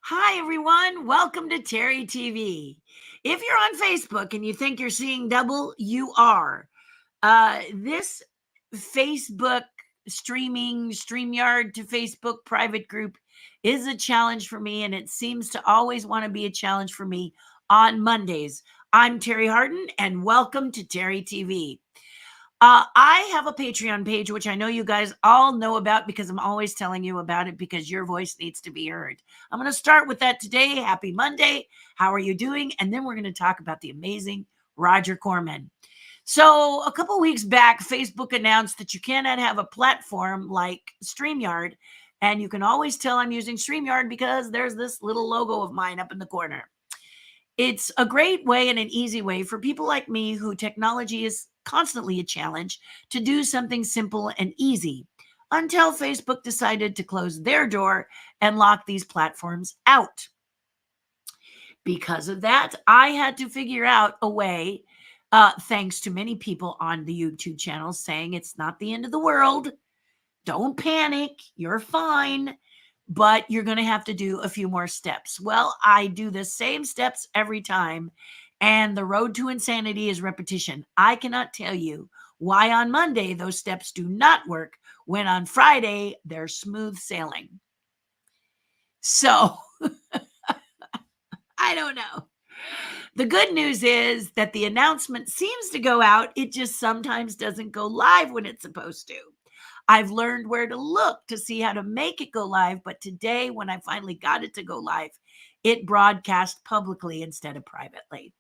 Hi, everyone. Welcome to Terry TV. If you're on Facebook and you think you're seeing double, you are. This Facebook streaming, StreamYard to Facebook private group is a challenge for me, and it seems to always want to be a challenge for me on Mondays. I'm Terry Hardin, and welcome to Terry TV. I have a Patreon page, which I know you guys all know about because I'm always telling you about it because your voice needs to be heard. I'm going to start with that today. Happy Monday. How are you doing? And then we're going to talk about the amazing Roger Corman. So a couple weeks back, Facebook announced that you cannot have a platform like StreamYard. And you can always tell I'm using StreamYard because there's this little logo of mine up in the corner. It's a great way and an easy way for people like me who technology is constantly a challenge to do something simple and easy until Facebook decided to close their door and lock these platforms out. Because of that, I had to figure out a way, thanks to many people on the YouTube channel saying it's not the end of the world. Don't panic. You're fine. But you're going to have to do a few more steps. Well, I do the same steps every time. And the road to insanity is repetition. I cannot tell you why on Monday those steps do not work when on Friday they're smooth sailing. So I don't know. The good news is that the announcement seems to go out. It just sometimes doesn't go live when it's supposed to. I've learned where to look to see how to make it go live. But today, when I finally got it to go live, it broadcast publicly instead of privately.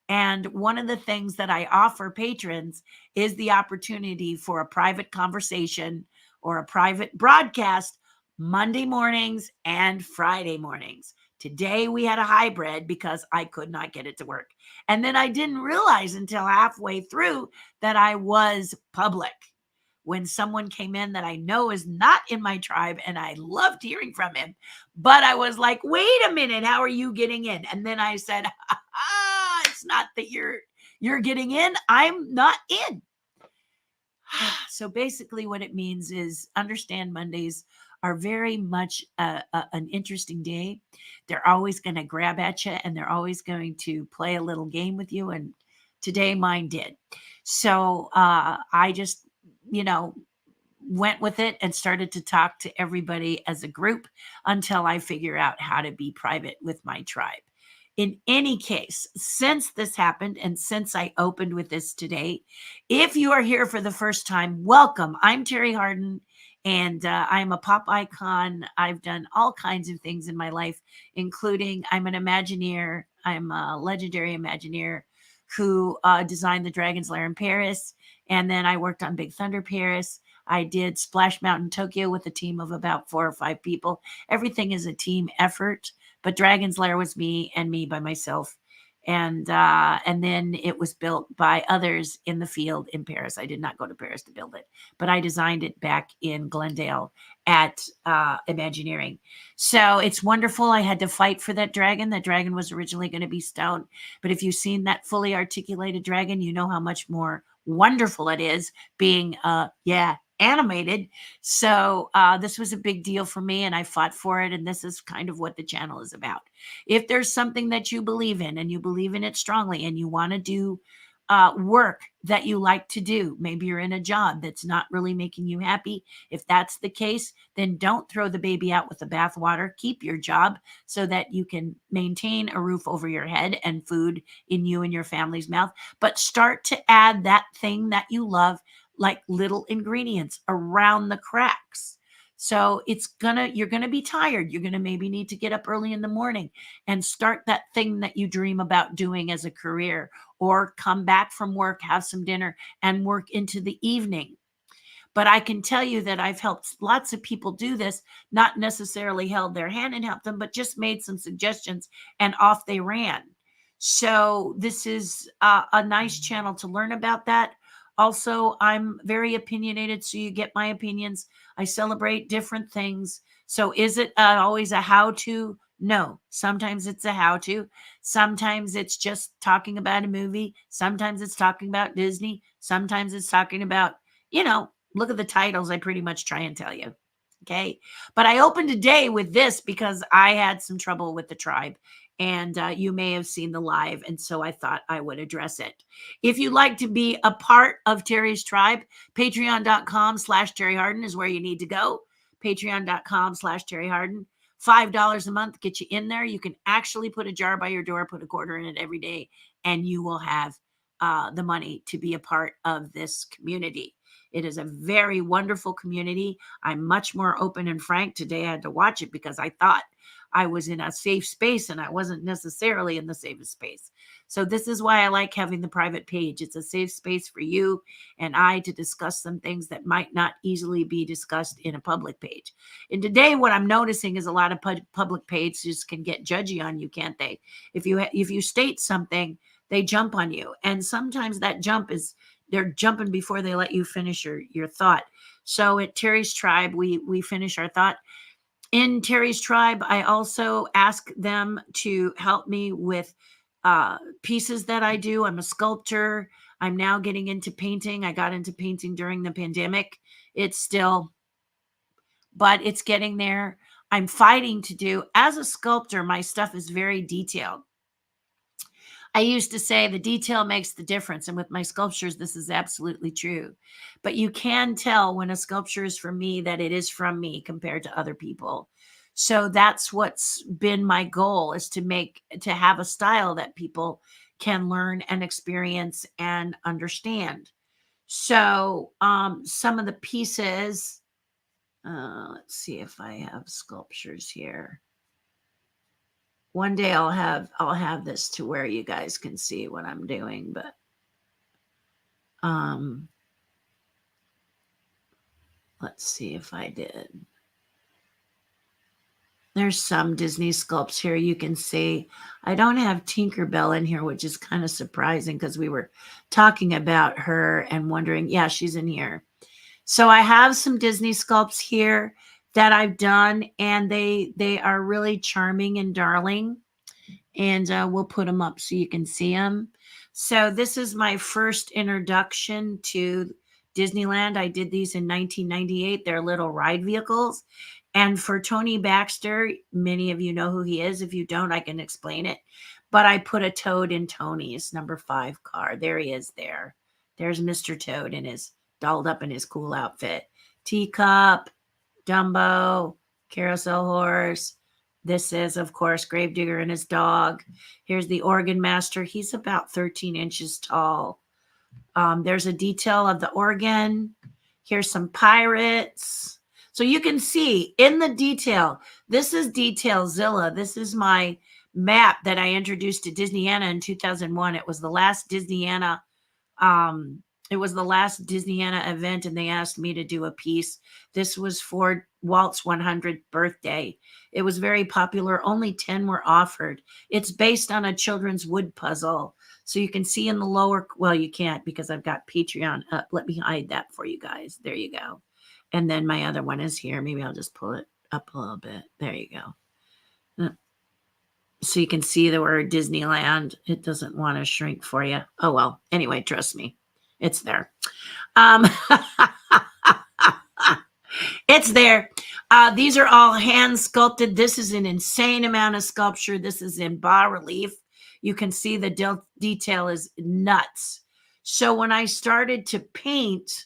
And one of the things that I offer patrons is the opportunity for a private conversation or a private broadcast Monday mornings and Friday mornings. Today we had a hybrid because I could not get it to work. And then I didn't realize until halfway through that I was public. When someone came in that I know is not in my tribe, and I loved hearing from him, but I was like, wait a minute, how are you getting in? And then I said, it's not that you're getting in, I'm not in. So basically what it means is understand Mondays are very much an interesting day. They're always going to grab at you, and they're always going to play a little game with you. And today mine did. So I just, went with it and started to talk to everybody as a group until I figure out how to be private with my tribe. In any case, since this happened and since I opened with this today, if you are here for the first time, welcome. I'm Terry Hardin, and I'm a pop icon. I've done all kinds of things in my life, including I'm an Imagineer. I'm a legendary Imagineer who designed the Dragon's Lair in Paris. And then I worked on Big Thunder Paris. I did Splash Mountain Tokyo with a team of about 4 or 5 people. Everything is a team effort, but Dragon's Lair was me and me by myself. And then it was built by others in the field in Paris. I did not go to Paris to build it, but I designed it back in Glendale at Imagineering. So it's wonderful. I had to fight for that dragon. That dragon was originally going to be stone, but if you've seen that fully articulated dragon, you know how much more wonderful it is being animated. So this was a big deal for me, and I fought for it. And this is kind of what the channel is about. If there's something that you believe in and you believe in it strongly and you want to do work that you like to do, maybe you're in a job that's not really making you happy. If that's the case, then don't throw the baby out with the bathwater. Keep your job so that you can maintain a roof over your head and food in you and your family's mouth. But start to add that thing that you love, like little ingredients around the cracks. So you're gonna be tired. You're gonna maybe need to get up early in the morning and start that thing that you dream about doing as a career, or come back from work, have some dinner, and work into the evening. But I can tell you that I've helped lots of people do this, not necessarily held their hand and helped them, but just made some suggestions and off they ran. So this is a nice channel to learn about that. Also, I'm very opinionated, so you get my opinions. I celebrate different things. So is it always a how-to? No. Sometimes it's a how-to. Sometimes it's just talking about a movie. Sometimes it's talking about Disney. Sometimes it's talking about, look at the titles. I pretty much try and tell you. Okay. But I opened today with this because I had some trouble with the tribe. And you may have seen the live. And so I thought I would address it. If you'd like to be a part of Terry's tribe, patreon.com/Terry Hardin is where you need to go. Patreon.com/Terry Hardin. $5 a month get you in there. You can actually put a jar by your door, put a quarter in it every day, and you will have the money to be a part of this community. It is a very wonderful community. I'm much more open and frank. Today I had to watch it because I thought I was in a safe space and I wasn't necessarily in the safest space. So this is why I like having the private page. It's a safe space for you and I to discuss some things that might not easily be discussed in a public page. And today what I'm noticing is a lot of public pages can get judgy on you, can't they? If you state something, they jump on you. And sometimes that jump is they're jumping before they let you finish your thought. So at Terry's Tribe, we finish our thought. In Terry's Tribe, I also ask them to help me with pieces that I do. I'm a sculptor. I'm now getting into painting. I got into painting during the pandemic. But it's getting there. I'm fighting to do. As a sculptor, my stuff is very detailed. I used to say the detail makes the difference. And with my sculptures, this is absolutely true. But you can tell when a sculpture is from me that it is from me compared to other people. So that's what's been my goal, is to have a style that people can learn and experience and understand. So some of the pieces, let's see if I have sculptures here. One day I'll have this to where you guys can see what I'm doing, but let's see if I did. There's some Disney sculpts here you can see. I don't have Tinkerbell in here, which is kind of surprising because we were talking about her and wondering, yeah, she's in here. So I have some Disney sculpts here that I've done, and they are really charming and darling. And we'll put them up so you can see them. So this is my first introduction to Disneyland. I did these in 1998. They're little ride vehicles. And for Tony Baxter, many of you know who he is. If you don't, I can explain it. But I put a toad in Tony's number 5 car. There he is there. There's Mr. Toad in his dolled up in his cool outfit. Teacup, Dumbo, carousel horse. This is, of course, Gravedigger and his dog. Here's the organ master. He's about 13 inches tall. There's a detail of the organ. Here's some pirates. So you can see in the detail, this is Detailzilla. This is my map that I introduced to Disneyana in 2001. It was the last Disneyana event, and they asked me to do a piece. This was for Walt's 100th birthday. It was very popular. Only 10 were offered. It's based on a children's wood puzzle. So you can see in the lower, well, you can't because I've got Patreon up. Let me hide that for you guys. There you go. And then my other one is here. Maybe I'll just pull it up a little bit. There you go. So you can see the word Disneyland. It doesn't want to shrink for you. Oh, well. Anyway, trust me. It's there. It's there. These are all hand sculpted. This is an insane amount of sculpture. This is in bas relief. You can see the detail is nuts. So when I started to paint,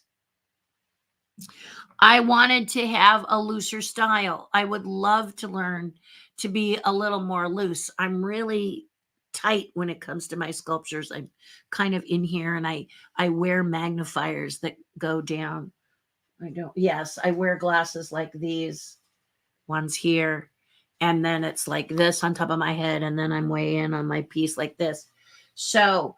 I wanted to have a looser style. I would love to learn to be a little more loose. I'm really tight when it comes to my sculptures. I'm kind of in here, and I wear magnifiers that go down. Yes, I wear glasses like these ones here. And then it's like this on top of my head. And then I'm way in on my piece like this. So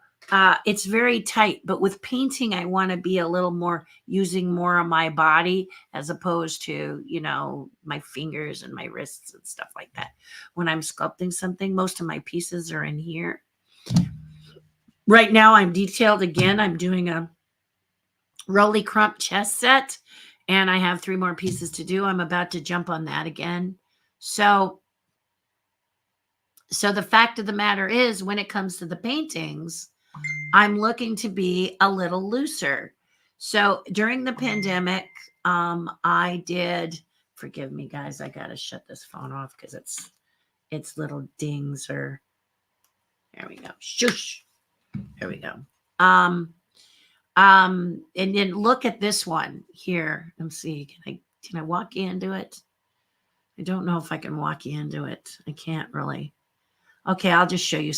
it's very tight. But with painting, I want to be a little more using more of my body as opposed to, my fingers and my wrists and stuff like that. When I'm sculpting something, most of my pieces are in here. Right now, I'm detailed again. I'm doing a Rolly Crump chess set, and I have 3 more pieces to do. I'm about to jump on that again. So the fact of the matter is, when it comes to the paintings, I'm looking to be a little looser. So during the pandemic, I did Forgive me, guys. I gotta shut this phone off because its little dings are. There we go. Shush. There we go. And then look at this one here. Let's see. Can I walk you into it? I don't know if I can walk you into it. I can't really. Okay, I'll just show you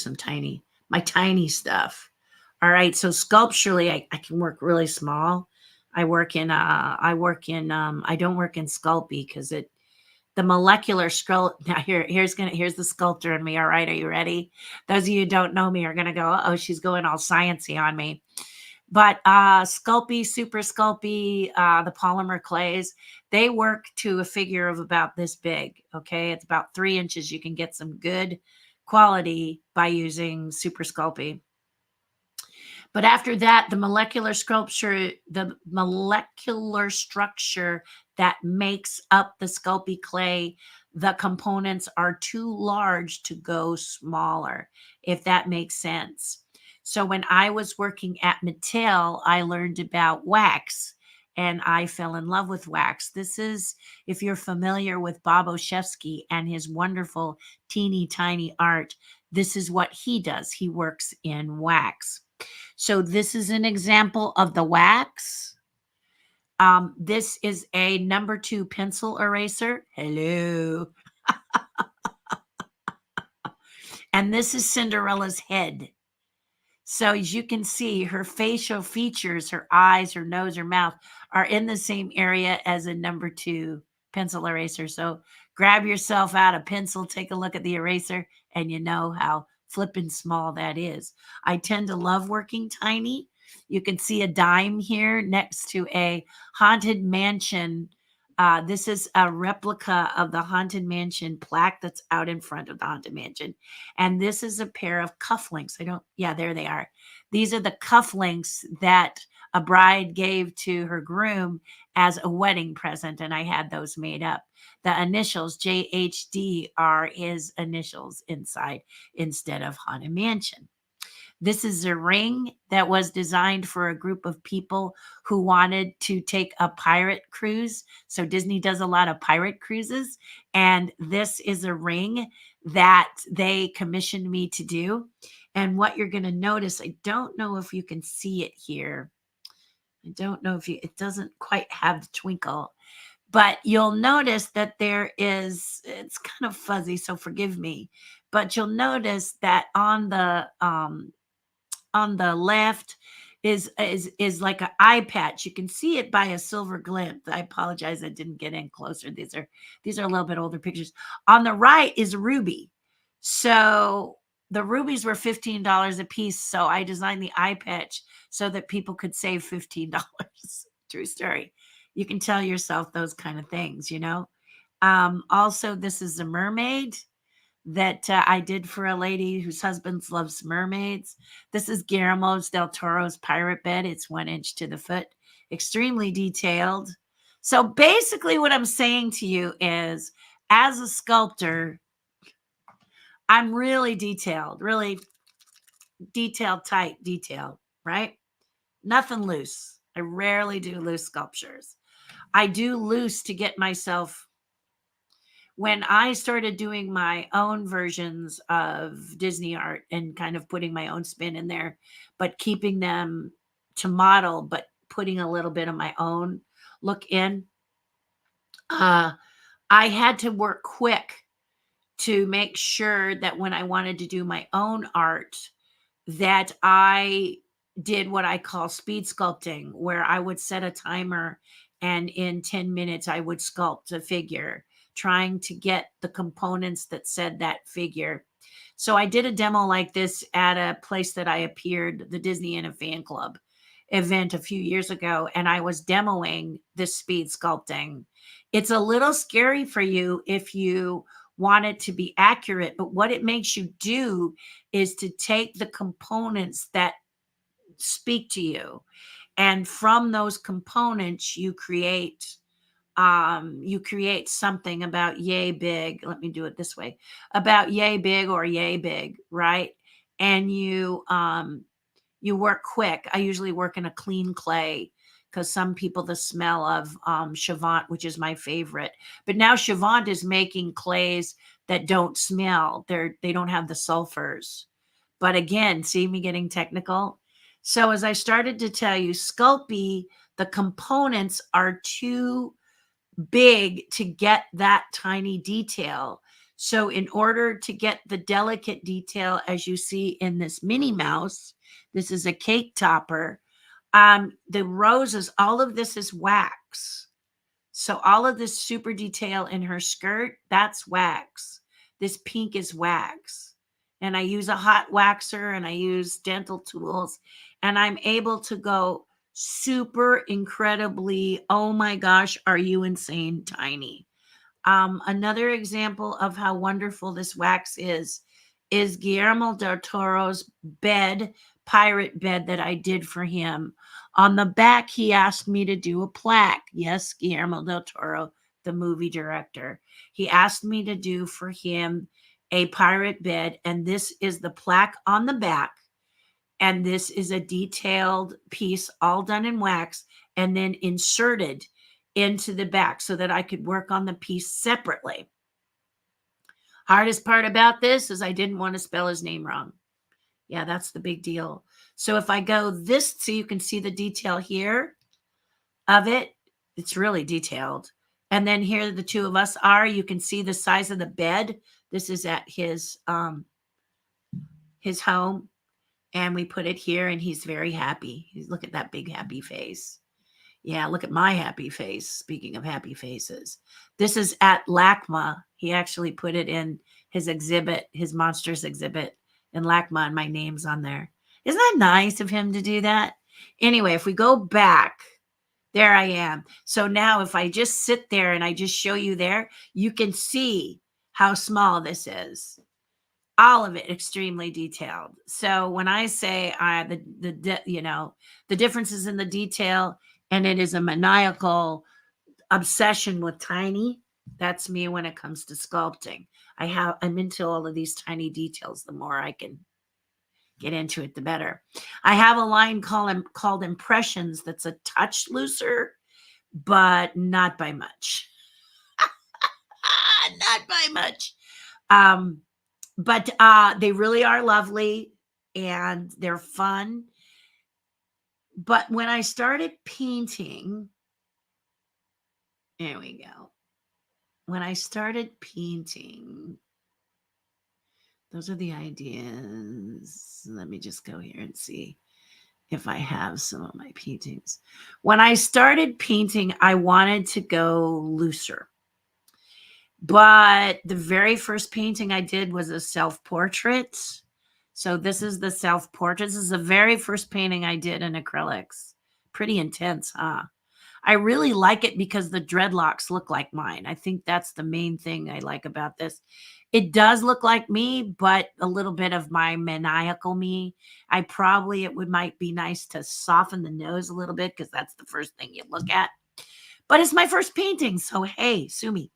my tiny stuff. All right, so sculpturally, I can work really small. I don't work in Sculpey because the molecular sculpt. Now here's the sculptor in me. All right, are you ready? Those of you who don't know me are gonna go, oh, she's going all sciencey on me. But Sculpey, Super Sculpey, the polymer clays, they work to a figure of about this big. Okay, it's about 3 inches. You can get some good quality by using Super Sculpey. But after that, the molecular structure that makes up the Sculpey clay, the components are too large to go smaller, if that makes sense. So when I was working at Mattel, I learned about wax and I fell in love with wax. This is, if you're familiar with Bob Oshevsky and his wonderful teeny tiny art, this is what he does. He works in wax. So this is an example of the wax. This is a number 2 pencil eraser. Hello. And this is Cinderella's head. So as you can see, her facial features, her eyes, her nose, her mouth are in the same area as a number 2 pencil eraser. So grab yourself out a pencil, take a look at the eraser, and you know how flippin' small that is. I tend to love working tiny. You can see a dime here next to a Haunted Mansion. This is a replica of the Haunted Mansion plaque that's out in front of the Haunted Mansion. And this is a pair of cufflinks. There they are. These are the cufflinks that a bride gave to her groom as a wedding present. And I had those made up. The initials JHD are his initials inside instead of Haunted Mansion. This is a ring that was designed for a group of people who wanted to take a pirate cruise. So Disney does a lot of pirate cruises. And this is a ring that they commissioned me to do. And what you're going to notice, I don't know if you can see it here. It doesn't quite have the twinkle. But you'll notice that it's kind of fuzzy, so forgive me. But you'll notice that on the left is like an eye patch. You can see it by a silver glint. I apologize, I didn't get in closer. These are a little bit older pictures. On the right is a ruby. So the rubies were $15 a piece. So I designed the eye patch so that people could save $15. True story. You can tell yourself those kind of things, you know. Also, this is a mermaid that I did for a lady whose husband loves mermaids. This is Guillermo del Toro's pirate bed. It's 1 inch to the foot, extremely detailed. So basically what I'm saying to you is, as a sculptor, I'm really detailed, tight, right? Nothing loose. I rarely do loose sculptures. I do loose to get myself. When I started doing my own versions of Disney art and kind of putting my own spin in there, but keeping them to model, but putting a little bit of my own look in, I had to work quick to make sure that when I wanted to do my own art, that I did what I call speed sculpting, where I would set a timer and in 10 minutes I would sculpt a figure, trying to get the components that said that figure. So I did a demo like this at a place that I appeared, the Disney in a Fan Club event a few years ago, and I was demoing this speed sculpting. It's a little scary for you if you want it to be accurate, but what it makes you do is to take the components that speak to you, and from those components you create something about yay big. Let me do it this way, about yay big or yay big, right? And you work quick. I usually work in a clean clay because some people, the smell of Chavant, which is my favorite. But now Chavant is making clays that don't smell. They don't have the sulfurs. But again, see me getting technical? So as I started to tell you, Sculpey, the components are too big to get that tiny detail. So in order to get the delicate detail, as you see in this Minnie Mouse, this is a cake topper. The roses, all of this is wax. So all of this super detail in her skirt, that's wax. This pink is wax. And I use a hot waxer and I use dental tools, and I'm able to go super incredibly, oh my gosh, are you insane, tiny. Another example of how wonderful this wax is Guillermo del Toro's bed, pirate bed that I did for him. On the back, he asked me to do a plaque. Yes, Guillermo del Toro, the movie director. He asked me to do for him a pirate bed, and this is the plaque on the back. And this is a detailed piece, all done in wax, and then inserted into the back so that I could work on the piece separately. Hardest part about this is I didn't want to spell his name wrong. Yeah, that's the big deal. So if I go this, so you can see the detail here of it, it's really detailed. And then here the two of us are, you can see the size of the bed. This is at his home. And we put it here, and he's very happy. Look at that big happy face. Yeah, look at my happy face. Speaking of happy faces, this is at LACMA. He actually put it in his exhibit, his monsters exhibit in LACMA, and my name's on there. Isn't that nice of him to do that? Anyway, if we go back, there I am. So now if I just sit there and I just show you there, you can see how small this is. All of it extremely detailed. So when I say the differences in the detail, and it is a maniacal obsession with tiny, that's me when it comes to sculpting. I'm into all of these tiny details. The more I can get into it, the better. I have a line called Impressions that's a touch looser, but not by much. Not by much. But they really are lovely and they're fun. But when I started painting, there we go. When I started painting, those are the ideas. Let me just go here and see if I have some of my paintings. When I started painting, I wanted to go looser. But the very first painting I did was a self-portrait. So this is the self-portrait. This is the very first painting I did in acrylics. Pretty intense, huh? I really like it because the dreadlocks look like mine. I think that's the main thing I like about this. It does look like me, but a little bit of my maniacal me. Might be nice to soften the nose a little bit because that's the first thing you look at. But it's my first painting, so hey, sue me.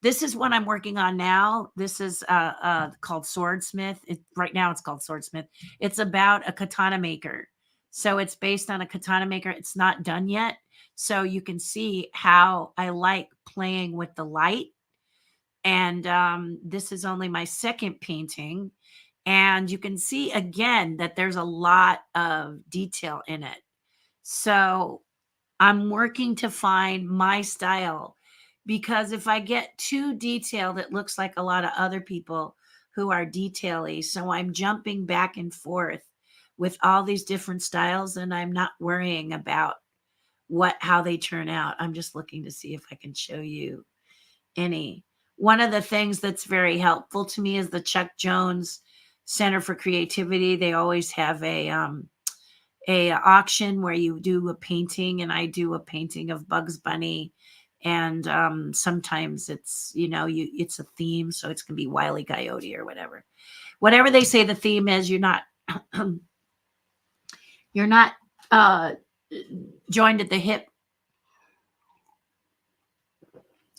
This is what I'm working on now. This is called Swordsmith. Right now it's called Swordsmith. It's about a katana maker. So it's based on a katana maker. It's not done yet. So you can see how I like playing with the light. And this is only my second painting. And you can see again that there's a lot of detail in it. So I'm working to find my style, because if I get too detailed, it looks like a lot of other people who are detaily. So I'm jumping back and forth with all these different styles, and I'm not worrying about how they turn out. I'm just looking to see if I can show you any. One of the things that's very helpful to me is the Chuck Jones Center for Creativity. They always have a auction where you do a painting, and I do a painting of Bugs Bunny. And sometimes it's, it's a theme. So it's going to be Wile E. Coyote or whatever they say the theme is. You're not, joined at the hip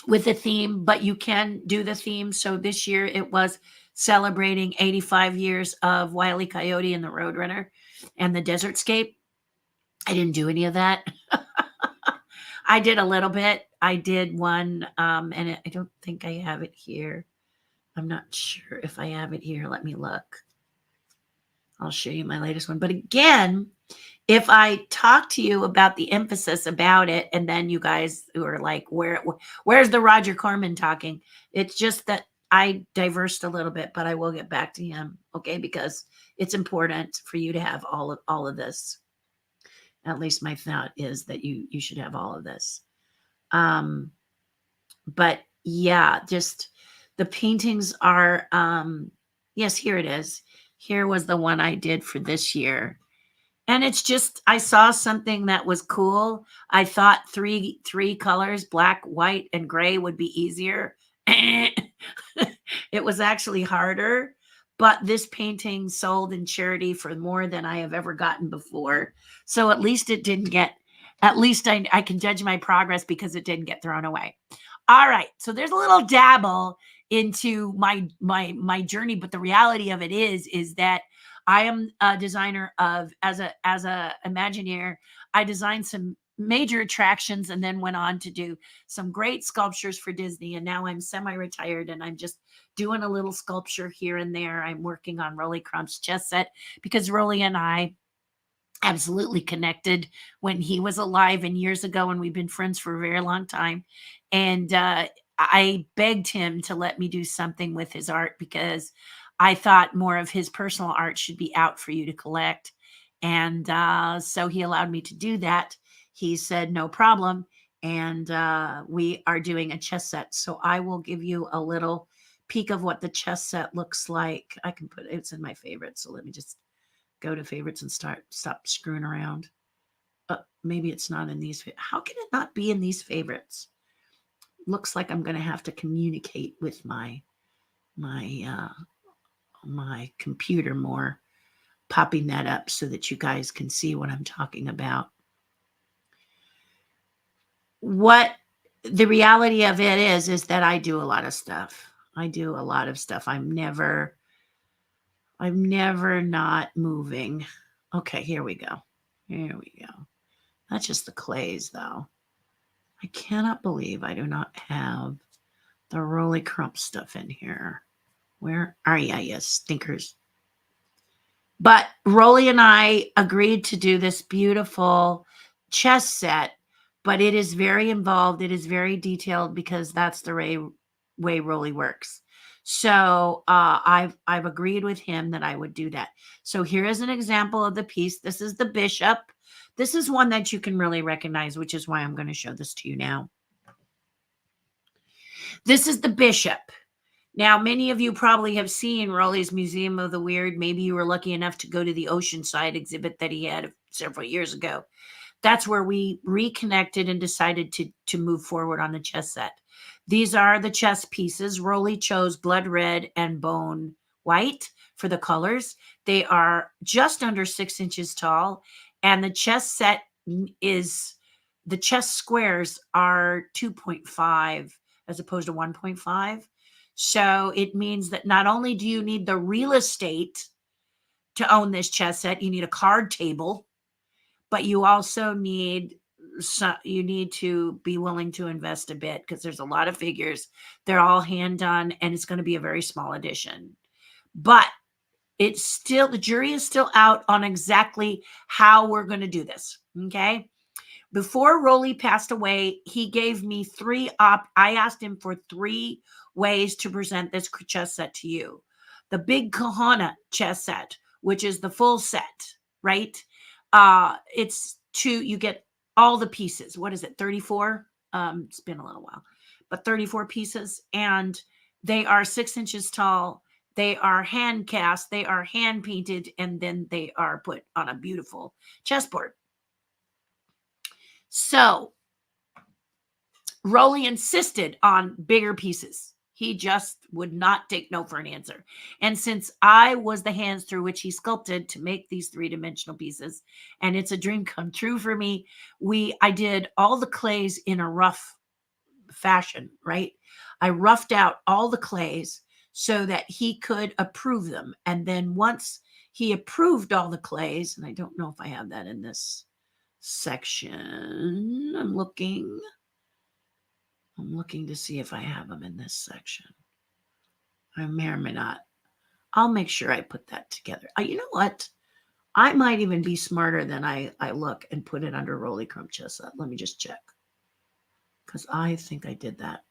with the theme, but you can do the theme. So this year it was celebrating 85 years of Wile E. Coyote and the Roadrunner and the Desertscape. I didn't do any of that. I did a little bit. I did one, and I don't think I have it here. I'm not sure if I have it here. Let me look. I'll show you my latest one. But again, if I talk to you about the emphasis about it, and then you guys who are like, where's the Roger Corman talking? It's just that I diversed a little bit, but I will get back to him, okay? Because it's important for you to have all of this. At least my thought is that you should have all of this. But yeah, just the paintings are yes, here it is. Here was the one I did for this year. And it's just I saw something that was cool. I thought three colors, black, white, and gray would be easier. It was actually harder, but this painting sold in charity for more than I have ever gotten before. So at least it didn't get, at least I can judge my progress because it didn't get thrown away. All right. So there's a little dabble into my journey, but the reality of it is that I am a designer of as a Imagineer. I designed some major attractions and then went on to do some great sculptures for Disney. And now I'm semi-retired and I'm just doing a little sculpture here and there. I'm working on Rolly Crump's chess set because Rolly and I absolutely connected when he was alive and years ago, and we've been friends for a very long time. And I begged him to let me do something with his art because I thought more of his personal art should be out for you to collect. And so he allowed me to do that. He said, no problem. And we are doing a chess set. So I will give you a little peek of what the chess set looks like. I can put it's in my favorites. So let me just go to favorites and stop screwing around. Maybe it's not in these. How can it not be in these favorites? Looks like I'm going to have to communicate with my computer more, popping that up so that you guys can see what I'm talking about. What the reality of it is that I do a lot of stuff. I'm never not moving. Okay, here we go. That's just the clays, though. I cannot believe I do not have the Rolly Crump stuff in here. Where are you, you stinkers? But Rolly and I agreed to do this beautiful chess set, but it is very involved. It is very detailed because that's the way Rolly works. So I've agreed with him that I would do that. So here is an example of the piece. This is the bishop. This is one that you can really recognize, which is why I'm going to show this to you now. This is the bishop. Now, many of you probably have seen Rolly's Museum of the Weird. Maybe you were lucky enough to go to the Oceanside exhibit that he had several years ago. That's where we reconnected and decided to move forward on the chess set. These are the chess pieces. Rolly chose blood red and bone white for the colors. They are just under 6 inches tall, and the chess set is, the chess squares are 2.5 as opposed to 1.5. So it means that not only do you need the real estate to own this chess set, you need a card table, but you also need to be willing to invest a bit because there's a lot of figures. They're all hand done, and it's going to be a very small edition. But it's still, the jury is still out on exactly how we're going to do this. Okay. Before Rolly passed away, he gave me I asked him for 3 ways to present this chess set to you. The big Kahana chess set, which is the full set, right? You get all the pieces. What is it? 34? It's been a little while, but 34 pieces. And they are 6 inches tall. They are hand cast. They are hand painted. And then they are put on a beautiful chessboard. So Rolly insisted on bigger pieces. He just would not take no for an answer. And since I was the hands through which he sculpted to make these 3-dimensional pieces, and it's a dream come true for me, I did all the clays in a rough fashion, right? I roughed out all the clays so that he could approve them. And then once he approved all the clays, and I don't know if I have that in this section. I'm looking to see if I have them in this section. I may or may not. I'll make sure I put that together. You know what? I might even be smarter than I look and put it under Roly Chrome Chestnut. Let me just check. Because I think I did that.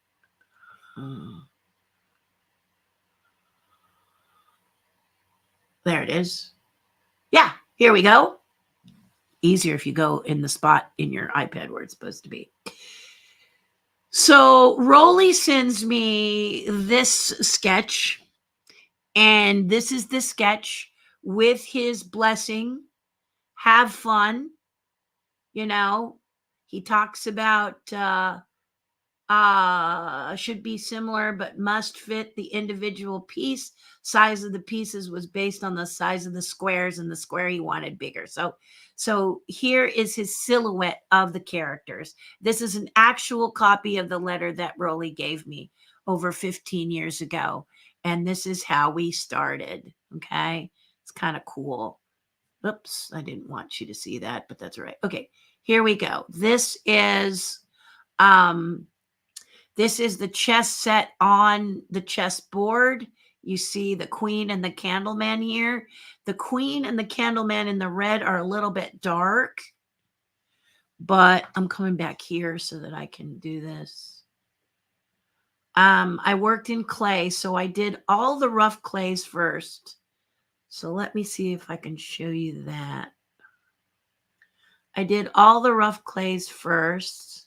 There it is. Yeah, here we go. Easier if you go in the spot in your iPad where it's supposed to be. So Roly sends me this sketch, and this is the sketch with his blessing. Have fun. You know, he talks about should be similar but must fit the individual piece. Size of the pieces was based on the size of the squares, and the square he wanted bigger. So here is his silhouette of the characters. This is an actual copy of the letter that Roly gave me over 15 years ago, and this is how we started. Okay, it's kind of cool. Oops, I didn't want you to see that, but that's all right. Okay, here we go. This is the chess set on the chessboard. You see the queen and the candleman here. The queen and the candleman in the red are a little bit dark, but I'm coming back here so that I can do this. I worked in clay, so I did all the rough clays first. So let me see if I can show you that. I did all the rough clays first.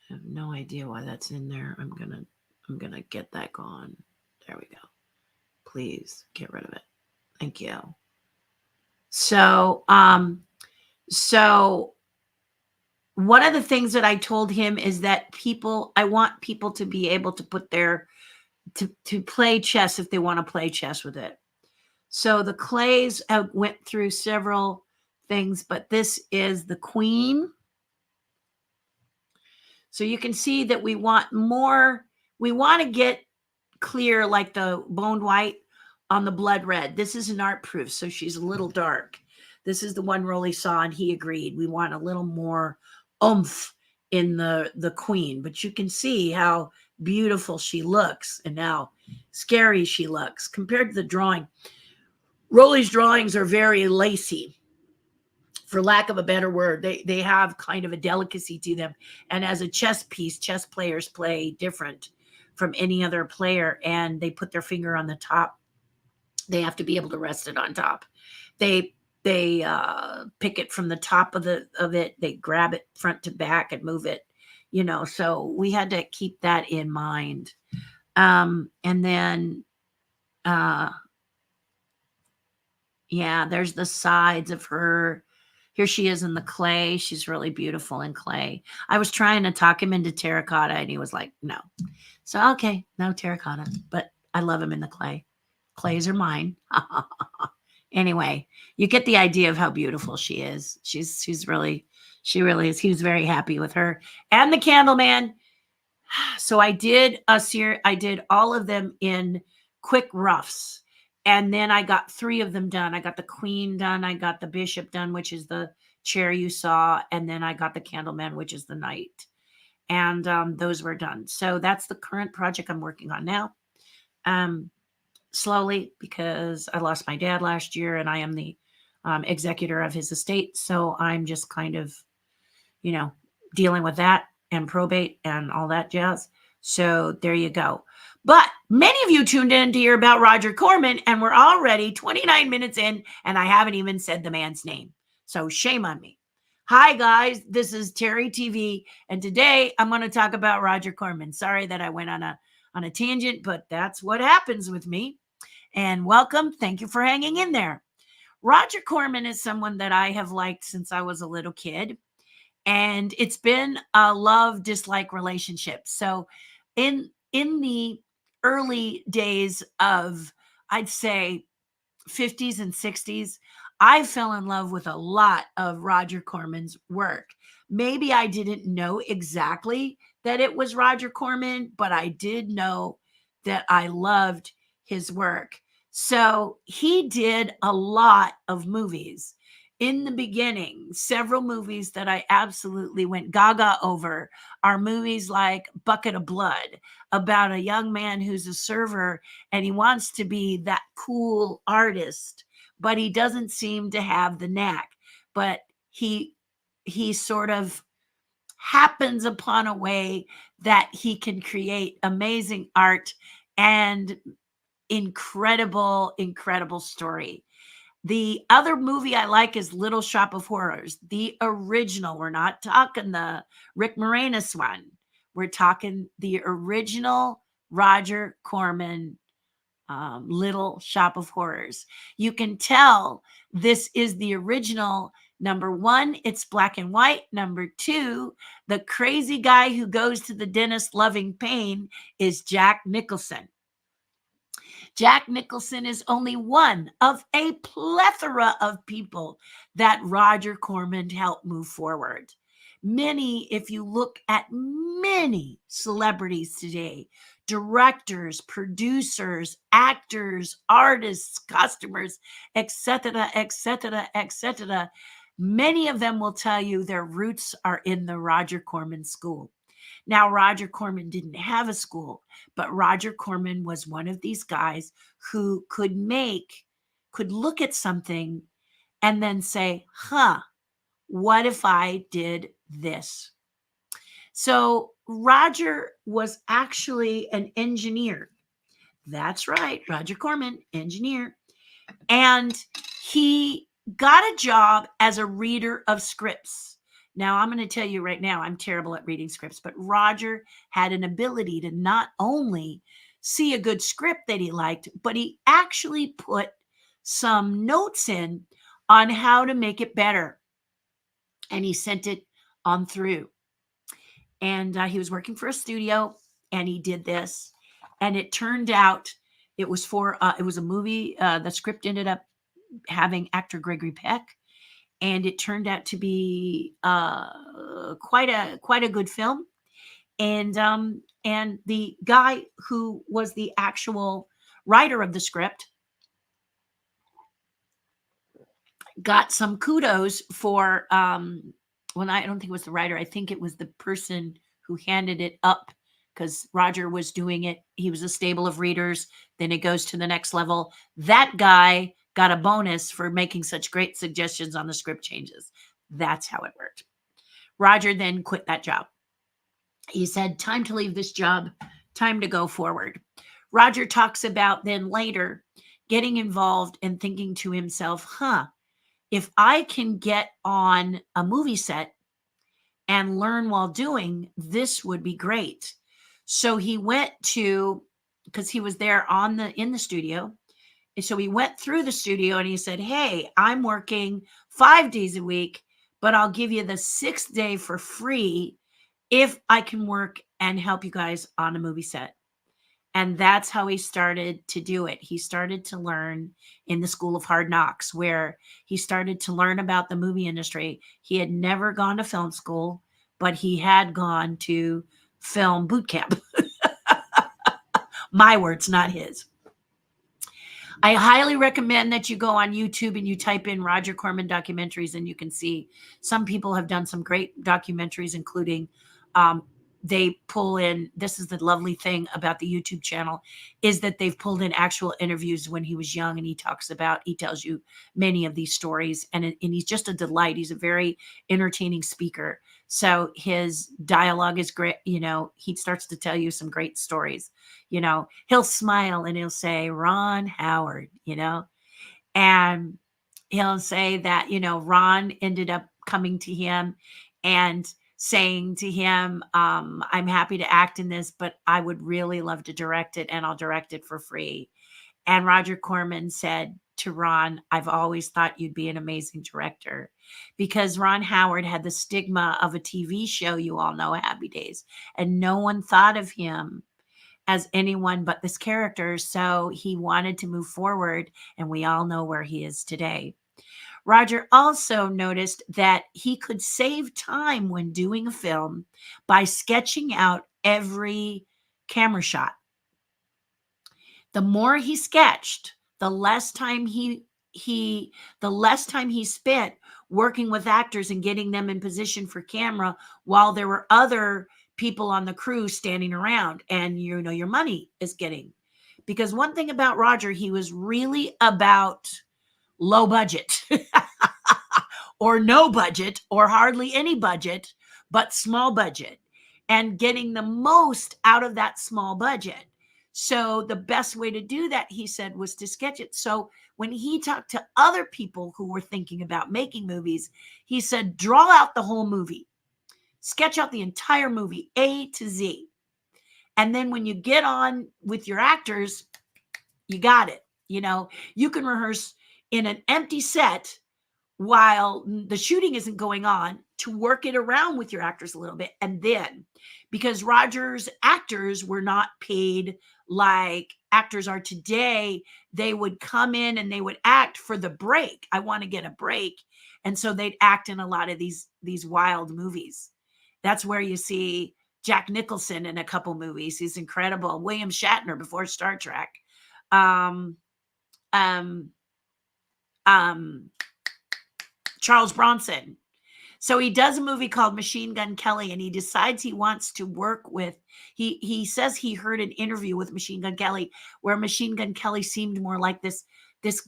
I have no idea why that's in there. I'm gonna get that gone. There we go. Please get rid of it. Thank you. So one of the things that I told him is that I want people to be able to put to play chess if they want to play chess with it. So the clays went through several things, but this is the queen. So you can see that we want to get clear like the bone white on the blood red. This is an art proof, so she's a little dark. This is the one Roly saw, and he agreed. We want a little more oomph in the queen, but you can see how beautiful she looks and how scary she looks compared to the drawing. Roly's drawings are very lacy, for lack of a better word. They have kind of a delicacy to them. And as a chess piece, chess players play different from any other player, and they put their finger on the top. They have to be able to rest it on top. They pick it from the top of it. They grab it front to back and move it, so we had to keep that in mind. And then, yeah, there's the sides of her. Here she is in the clay. She's really beautiful in clay. I was trying to talk him into terracotta, and he was like, no. So, okay, no terracotta, but I love him in the clay. Clays are mine. Anyway, you get the idea of how beautiful she is. She really is. He was very happy with her. And the Candleman. So I did all of them in quick roughs. And then I got 3 of them done. I got the queen done. I got the bishop done, which is the chair you saw. And then I got the Candleman, which is the knight. And those were done. So that's the current project I'm working on now. Slowly, because I lost my dad last year, and I am the executor of his estate. So I'm just kind of, dealing with that and probate and all that jazz. So there you go. But many of you tuned in to hear about Roger Corman, and we're already 29 minutes in, and I haven't even said the man's name. So shame on me. Hi, guys. This is Terry TV, and today I'm going to talk about Roger Corman. Sorry that I went on a tangent, but that's what happens with me. And welcome. Thank you for hanging in there. Roger Corman is someone that I have liked since I was a little kid, and it's been a love-dislike relationship. So in the early days of, I'd say, 50s and 60s, I fell in love with a lot of Roger Corman's work. Maybe I didn't know exactly that it was Roger Corman, but I did know that I loved his work. So he did a lot of movies. In the beginning, several movies that I absolutely went gaga over are movies like Bucket of Blood, about a young man who's a server and he wants to be that cool artist, but he doesn't seem to have the knack. But he he sort of happens upon a way that he can create amazing art and incredible story. The other movie I like is Little Shop of Horrors, the original. We're not talking the Rick Moranis one. We're talking the original Roger Corman, Little Shop of Horrors. You can tell this is the original. Number one, it's black and white. Number two, the crazy guy who goes to the dentist loving pain is Jack Nicholson. Jack Nicholson is only one of a plethora of people that Roger Corman helped move forward. Many, if you look at many celebrities today, directors, producers, actors, artists, customers, etc., etc., etc., many of them will tell you their roots are in the Roger Corman school. Now, Roger Corman didn't have a school, but Roger Corman was one of these guys who could look at something and then say, what if I did this? So Roger was actually an engineer. That's right, Roger Corman, engineer. And he got a job as a reader of scripts. Now, I'm going to tell you right now, I'm terrible at reading scripts, but Roger had an ability to not only see a good script that he liked, but he actually put some notes in on how to make it better. And he sent it on through. And he was working for a studio and he did this. And it turned out it was a movie. The script ended up having actor Gregory Peck, and it turned out to be quite a good film. And the guy who was the actual writer of the script got some kudos for well, I don't think it was the writer. I think it was the person who handed it up, because Roger was doing it. He was a stable of readers. Then it goes to the next level. That guy got a bonus for making such great suggestions on the script changes. That's how it worked. Roger then quit that job. He said, time to leave this job, time to go forward. Roger talks about then later getting involved and thinking to himself, if I can get on a movie set and learn while doing, this would be great. So he went to, because he was there in the studio. And so he went through the studio and he said, hey, I'm working 5 days a week, but I'll give you the sixth day for free if I can work and help you guys on a movie set. And that's how he started to do it. He started to learn in the School of Hard Knocks, where he started to learn about the movie industry. He had never gone to film school, but he had gone to film boot camp. My words, not his. I highly recommend that you go on YouTube and you type in Roger Corman documentaries, and you can see some people have done some great documentaries, including they pull in, this is the lovely thing about the YouTube channel, is that they've pulled in actual interviews when he was young, and he tells you many of these stories, and he's just a delight. He's a very entertaining speaker. So his dialogue is great. He starts to tell you some great stories. He'll smile and he'll say, Ron Howard, and he'll say that, Ron ended up coming to him and saying to him, I'm happy to act in this, but I would really love to direct it, and I'll direct it for free. And Roger Corman said to Ron, I've always thought you'd be an amazing director, because Ron Howard had the stigma of a TV show, you all know, Happy Days, and no one thought of him as anyone but this character. So he wanted to move forward, and we all know where he is today. Roger also noticed that he could save time when doing a film by sketching out every camera shot. The more he sketched, the less time he the less time he spent working with actors and getting them in position for camera while there were other people on the crew standing around, and your money is getting. Because one thing about Roger, he was really about low budget or no budget or hardly any budget, but small budget, and getting the most out of that small budget. So the best way to do that, he said, was to sketch it. So when he talked to other people who were thinking about making movies, he said, draw out the whole movie, sketch out the entire movie, A to Z. And then when you get on with your actors, you got it. You can rehearse in an empty set while the shooting isn't going on to work it around with your actors a little bit. And then, because Roger's actors were not paid like actors are today, they would come in and they would act for the break. I want to get a break. And so they'd act in a lot of these wild movies. That's where you see Jack Nicholson in a couple movies. He's incredible. William Shatner before Star Trek. Um, um, um, Charles Bronson. So he does a movie called Machine Gun Kelly, and he decides he wants to work with, he says he heard an interview with Machine Gun Kelly where Machine Gun Kelly seemed more like this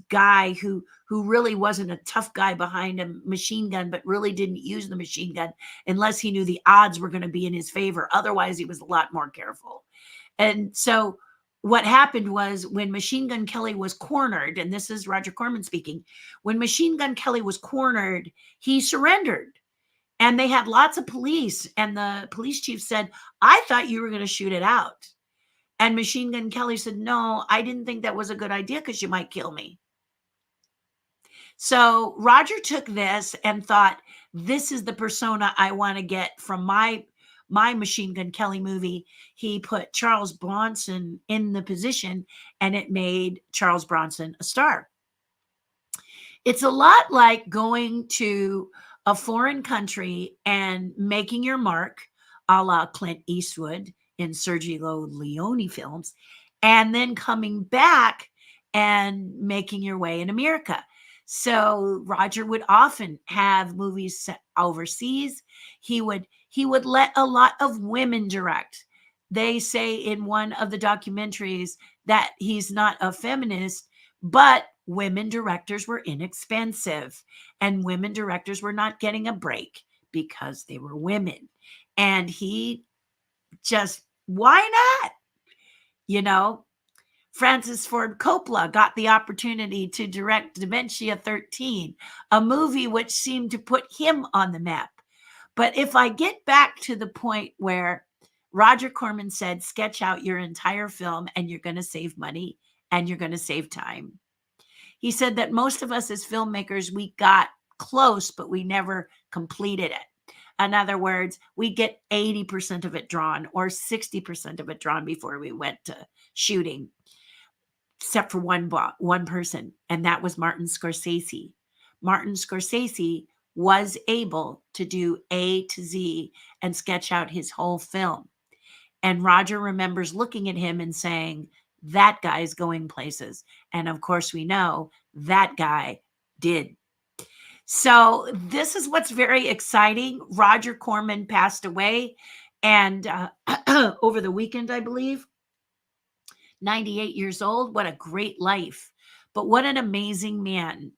guy who really wasn't a tough guy behind a machine gun, but really didn't use the machine gun unless he knew the odds were going to be in his favor. Otherwise, he was a lot more careful. And so what happened was, when Machine Gun Kelly was cornered, and this is Roger Corman speaking, when Machine Gun Kelly was cornered, he surrendered. And they had lots of police. And the police chief said, I thought you were going to shoot it out. And Machine Gun Kelly said, no, I didn't think that was a good idea because you might kill me. So Roger took this and thought, this is the persona I want to get from my Machine Gun Kelly movie. He put Charles Bronson in the position, and it made Charles Bronson a star. It's a lot like going to a foreign country and making your mark, a la Clint Eastwood in Sergio Leone films, and then coming back and making your way in America. So Roger would often have movies set overseas. He would let a lot of women direct. They say in one of the documentaries that he's not a feminist, but women directors were inexpensive, and women directors were not getting a break because they were women. And he just, why not? Francis Ford Coppola got the opportunity to direct Dementia 13, a movie which seemed to put him on the map. But if I get back to the point where Roger Corman said, sketch out your entire film and you're going to save money and you're going to save time. He said that most of us as filmmakers, we got close, but we never completed it. In other words, we get 80% of it drawn or 60% of it drawn before we went to shooting, except for one person, and that was Martin Scorsese. Martin Scorsese was able to do A to Z and sketch out his whole film. And Roger remembers looking at him and saying, that guy's going places. And of course, we know that guy did. So this is what's very exciting. Roger Corman passed away, and over the weekend, I believe, 98 years old. What a great life. But what an amazing man.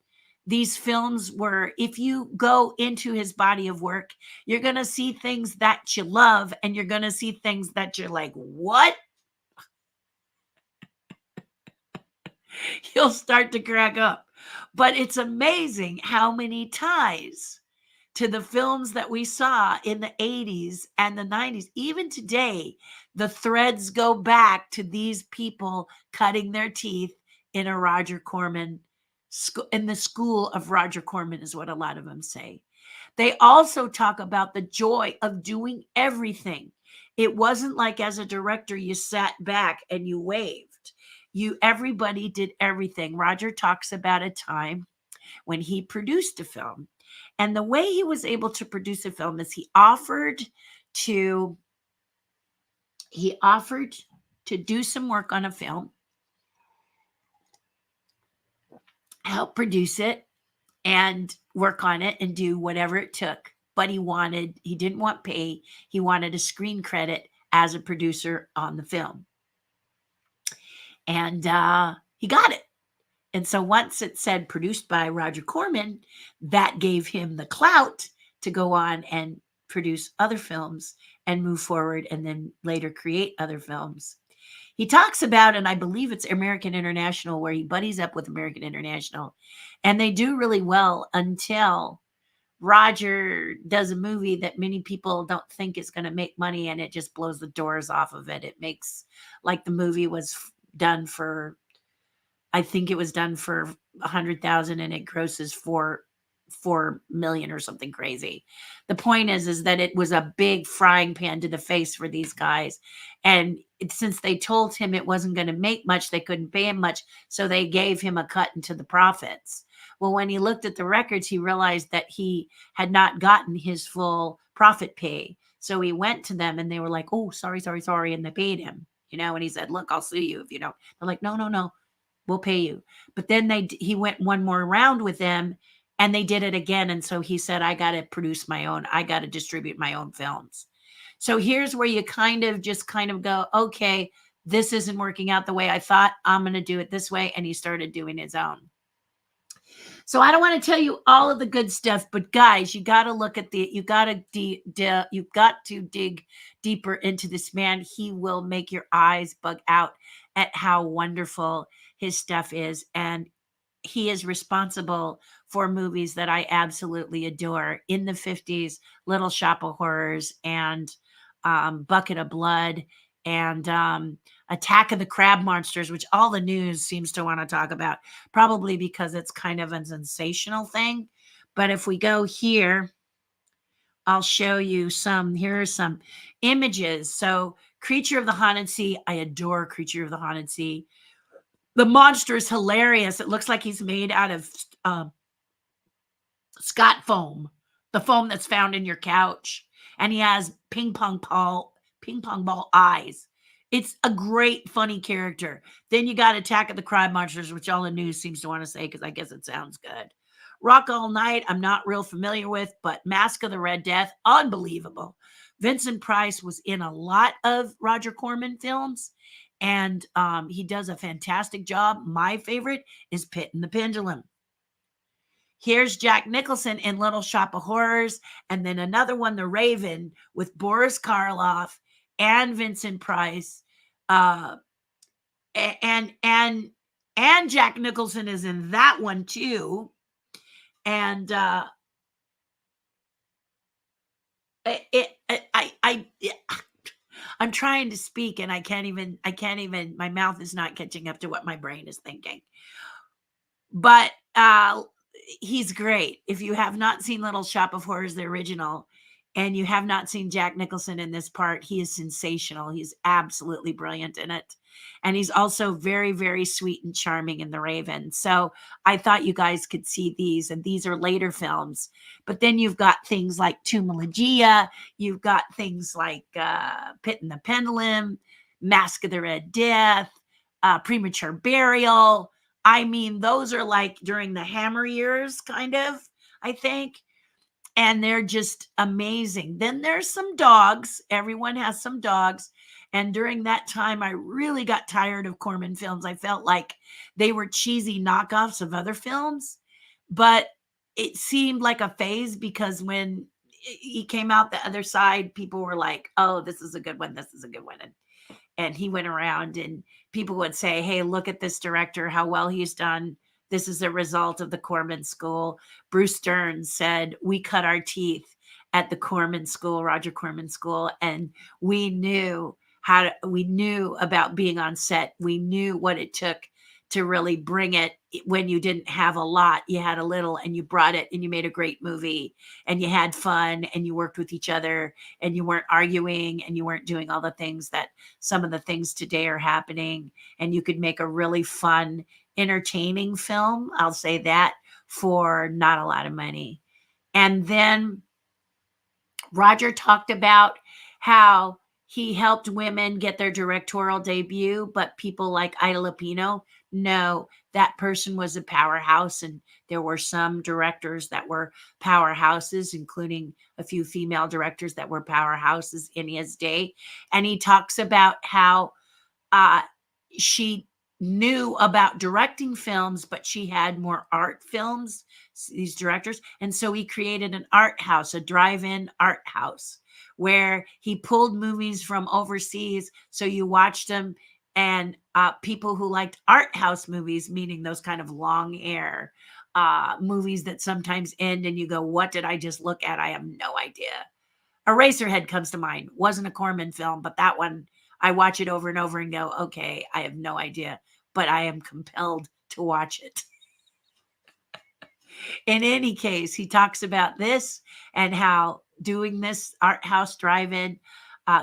These films were, if you go into his body of work, you're going to see things that you love, and you're going to see things that you're like, what? You'll start to crack up. But it's amazing how many ties to the films that we saw in the 80s and the 90s. Even today, the threads go back to these people cutting their teeth in a Roger Corman, in the school of Roger Corman, is what a lot of them say. They also talk about the joy of doing everything. It wasn't like as a director, you sat back and you waved. Everybody did everything. Roger talks about a time when he produced a film. And the way he was able to produce a film is he offered to do some work on a film. help produce it and work on it and do whatever it took. But he didn't want pay. He wanted a screen credit as a producer on the film. And he got it. And so once it said produced by Roger Corman, that gave him the clout to go on and produce other films and move forward and then later create other films. He talks about, and I believe it's American International, where he buddies up with American International, and they do really well until Roger does a movie that many people don't think is going to make money, and it just blows the doors off of it. It makes, like, the movie was done for, I think it was done for 100,000 and it grosses 4 million or something crazy. The point is that it was a big frying pan to the face for these guys. And since they told him it wasn't going to make much, they couldn't pay him much. So they gave him a cut into the profits. Well, when he looked at the records, he realized that he had not gotten his full profit pay. So he went to them and they were like, oh, sorry. And they paid him, and he said, look, I'll sue you if you don't. They're like, no, we'll pay you. But then he went one more round with them and they did it again. And so he said, I got to distribute my own films. So here's where you kind of go, okay, this isn't working out the way I thought. I'm going to do it this way. And he started doing his own. So I don't want to tell you all of the good stuff, but guys, you got to look at you got to dig deeper into this man. He will make your eyes bug out at how wonderful his stuff is. And he is responsible for movies that I absolutely adore. In the 50s, Little Shop of Horrors and Bucket of Blood and Attack of the Crab Monsters, which all the news seems to want to talk about, probably because it's kind of a sensational thing. But if we go here, I'll show you here are some images. So Creature of the Haunted Sea, I adore Creature of the Haunted Sea. The monster is hilarious. It looks like he's made out of Scott foam, the foam that's found in your couch. And he has ping pong ball eyes. It's a great, funny character. Then you got Attack of the Crab Monsters, which all the news seems to want to say because I guess it sounds good. Rock All Night, I'm not real familiar with, but Mask of the Red Death, unbelievable. Vincent Price was in a lot of Roger Corman films, and he does a fantastic job. My favorite is Pit and the Pendulum. Here's Jack Nicholson in Little Shop of Horrors, and then another one, The Raven, with Boris Karloff and Vincent Price, and Jack Nicholson is in that one too. And I'm trying to speak and I can't even, my mouth is not catching up to what my brain is thinking. But he's great. If you have not seen Little Shop of Horrors, the original, and you have not seen Jack Nicholson in this part, he is sensational. He's absolutely brilliant in it. And he's also very, very sweet and charming in The Raven. So I thought you guys could see these, and these are later films. But then you've got things like Tomb of Legia. You've got things like Pit and the Pendulum, Mask of the Red Death, Premature Burial. I mean, those are like during the Hammer years, kind of, I think. And they're just amazing. Then there's some dogs. Everyone has some dogs. And during that time, I really got tired of Corman films. I felt like they were cheesy knockoffs of other films. But it seemed like a phase because when he came out the other side, people were like, oh, this is a good one. This is a good one. And he went around and people would say, hey, look at this director, how well he's done. This is a result of the Corman School. Bruce Stern said, we cut our teeth at the Corman School, Roger Corman School, and we knew about being on set. We knew what it took to really bring it. When you didn't have a lot, you had a little, and you brought it, and you made a great movie, and you had fun, and you worked with each other, and you weren't arguing, and you weren't doing all the things that some of the things today are happening, and you could make a really fun, entertaining film, I'll say that, for not a lot of money. And then Roger talked about how he helped women get their directorial debut, but people like Ida Lupino, no, that person was a powerhouse. And there were some directors that were powerhouses, including a few female directors that were powerhouses in his day. And he talks about how uh, she knew about directing films, but she had more art films, these directors. And so he created an art house, a drive-in art house, where he pulled movies from overseas. So you watched them, and people who liked art house movies, meaning those kind of long hair movies that sometimes end and you go, what did I just look at? I have no idea. Eraserhead comes to mind. Wasn't a Corman film, but that one, I watch it over and over and go, okay, I have no idea, but I am compelled to watch it. In any case, he talks about this and how doing this art house drive-in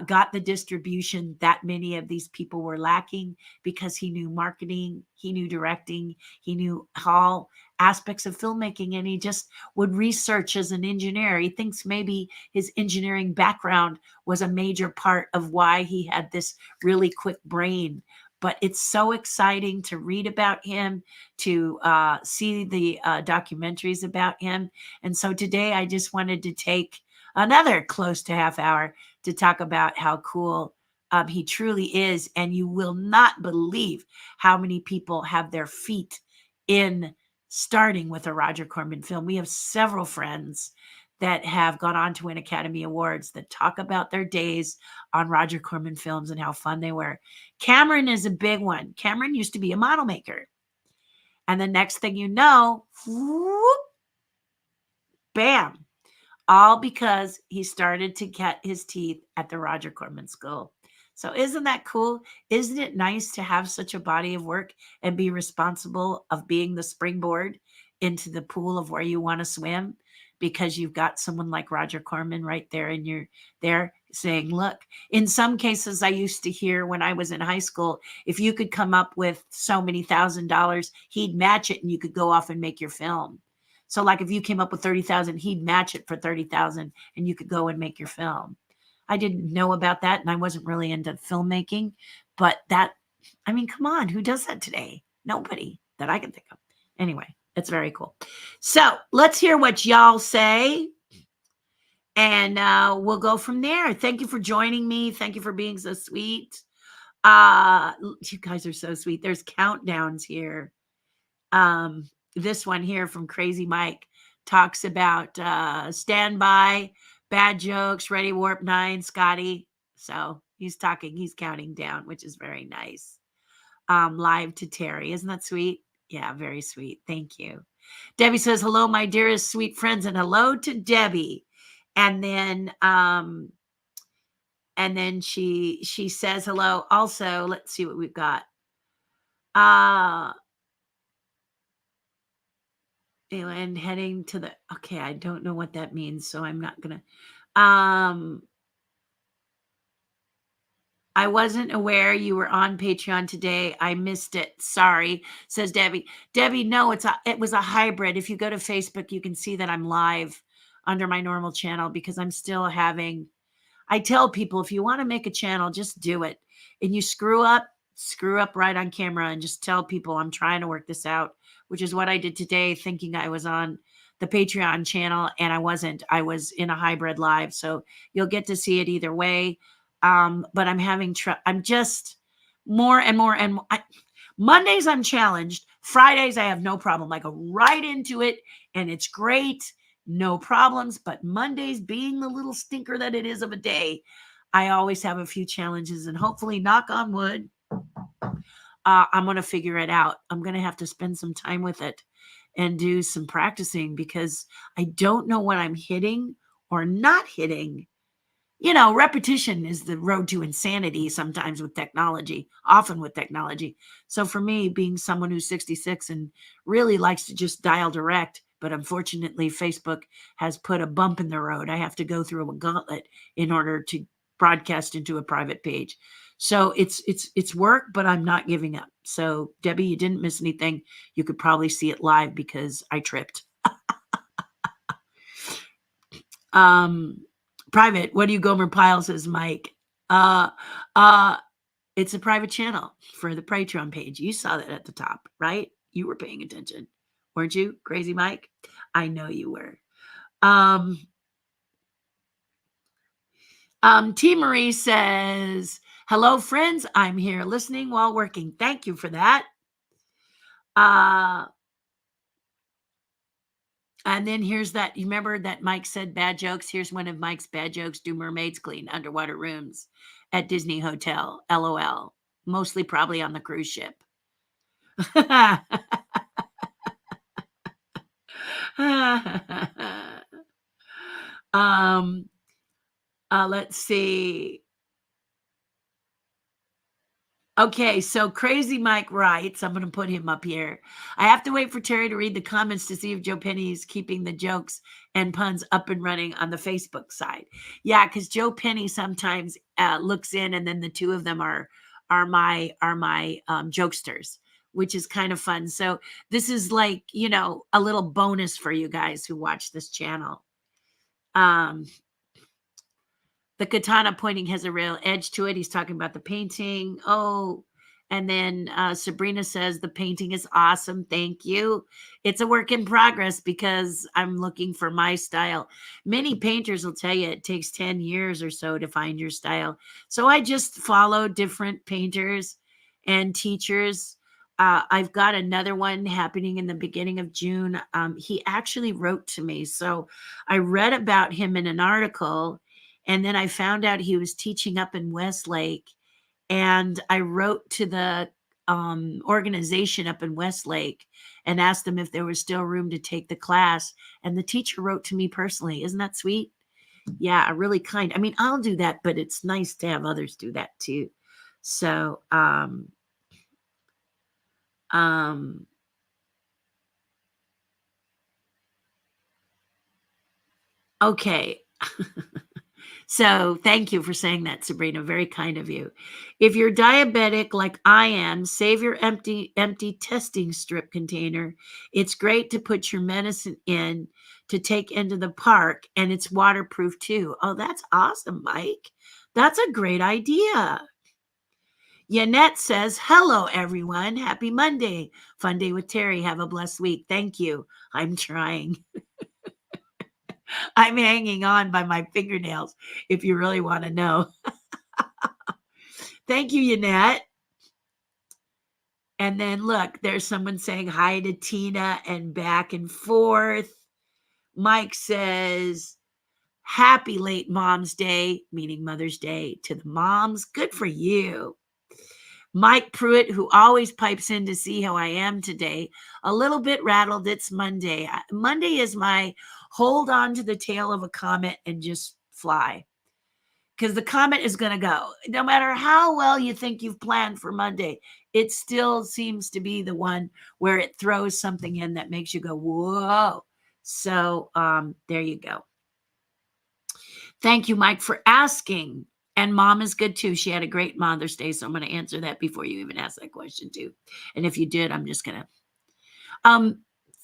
got the distribution that many of these people were lacking, because he knew marketing, he knew directing, he knew all aspects of filmmaking, and he just would research as an engineer. He thinks maybe his engineering background was a major part of why he had this really quick brain. But it's so exciting to read about him, to see the documentaries about him. And so today I just wanted to take another close to half hour to talk about how cool he truly is. And you will not believe how many people have their feet in starting with a Roger Corman film. We have several friends that have gone on to win Academy Awards that talk about their days on Roger Corman films and how fun they were. Cameron is a big one. Cameron used to be a model maker. And the next thing you know, whoop, bam, all because he started to cut his teeth at the Roger Corman School. So isn't that cool? Isn't it nice to have such a body of work and be responsible of being the springboard into the pool of where you want to swim, because you've got someone like Roger Corman right there, and you're there saying, look. In some cases, I used to hear when I was in high school, if you could come up with so many $1,000, he'd match it and you could go off and make your film. So like if you came up with 30,000, he'd match it for 30,000 and you could go and make your film. I didn't know about that, and I wasn't really into filmmaking, but that, I mean, come on, who does that today? Nobody that I can think of. Anyway, it's very cool. So let's hear what y'all say, and we'll go from there. Thank you for joining me. Thank you for being so sweet. You guys are so sweet. There's countdowns here. This one here from Crazy Mike talks about Standby, Bad Jokes, Ready Warp 9, Scotty. So he's counting down, which is very nice. Live to Terry. Isn't that sweet? Yeah, very sweet. Thank you. Debbie says, hello, my dearest sweet friends, and hello to Debbie. And then she says hello. Also, let's see what we've got. And heading to the, okay, I don't know what that means, so I'm not gonna. I wasn't aware you were on Patreon today. I missed it. Sorry, says Debbie. Debbie, no, it was a hybrid. If you go to Facebook, you can see that I'm live under my normal channel, because I'm still having, I tell people, if you want to make a channel, just do it. And you screw up right on camera and just tell people I'm trying to work this out, which is what I did today, thinking I was on the Patreon channel, and I wasn't. I was in a hybrid live. So you'll get to see it either way. But I'm just more and more. And Mondays I'm challenged. Fridays I have no problem. I go right into it and it's great. No problems. But Mondays, being the little stinker that it is of a day, I always have a few challenges, and hopefully, knock on wood, I'm going to figure it out. I'm going to have to spend some time with it and do some practicing, because I don't know what I'm hitting or not hitting. You know, repetition is the road to insanity sometimes with technology, often with technology. So for me, being someone who's 66 and really likes to just dial direct, but unfortunately Facebook has put a bump in the road. I have to go through a gauntlet in order to broadcast into a private page. So it's work, but I'm not giving up. So Debbie, you didn't miss anything. You could probably see it live because I tripped. Private, what do you Gomer Pyle, says Mike? Uh, uh, it's a private channel for the Patreon page. You saw that at the top, right? You were paying attention, weren't you, Crazy Mike? I know you were. T. Marie says, hello, friends. I'm here listening while working. Thank you for that. And then here's that. You remember that Mike said bad jokes? Here's one of Mike's bad jokes. Do mermaids clean underwater rooms at Disney Hotel? LOL. Mostly probably on the cruise ship. Let's see. Okay, so Crazy Mike writes, I'm going to put him up here. I have to wait for Terry to read the comments to see if Joe Penny is keeping the jokes and puns up and running on the Facebook side. Yeah, because Joe Penny sometimes looks in, and then the two of them are my jokesters, which is kind of fun. So this is like, a little bonus for you guys who watch this channel. The katana pointing has a real edge to it. He's talking about the painting. Oh, and then Sabrina says the painting is awesome. Thank you. It's a work in progress because I'm looking for my style. Many painters will tell you it takes 10 years or so to find your style. So I just follow different painters and teachers. I've got another one happening in the beginning of June. He actually wrote to me. So I read about him in an article, and then I found out he was teaching up in Westlake, and I wrote to the organization up in Westlake and asked them if there was still room to take the class. And the teacher wrote to me personally. Isn't that sweet? Yeah, really kind. I mean, I'll do that, but it's nice to have others do that too. So, okay. So thank you for saying that, Sabrina. Very kind of you. If you're diabetic like I am, save your empty testing strip container. It's great to put your medicine in to take into the park, and it's waterproof too. Oh, that's awesome, Mike. That's a great idea. Yanette says, hello, everyone. Happy Monday. Fun day with Terry. Have a blessed week. Thank you. I'm trying. I'm hanging on by my fingernails, if you really want to know. Thank you, Yanette. And then look, there's someone saying hi to Tina and back and forth. Mike says, happy late Mom's Day, meaning Mother's Day, to the moms. Good for you. Mike Pruitt, who always pipes in to see how I am today, a little bit rattled. It's Monday. Monday is my hold on to the tail of a comet and just fly. Because the comet is going to go. No matter how well you think you've planned for Monday, it still seems to be the one where it throws something in that makes you go, whoa. So there you go. Thank you, Mike, for asking. And Mom is good too. She had a great Mother's Day. So I'm going to answer that before you even ask that question too. And if you did, I'm just going to.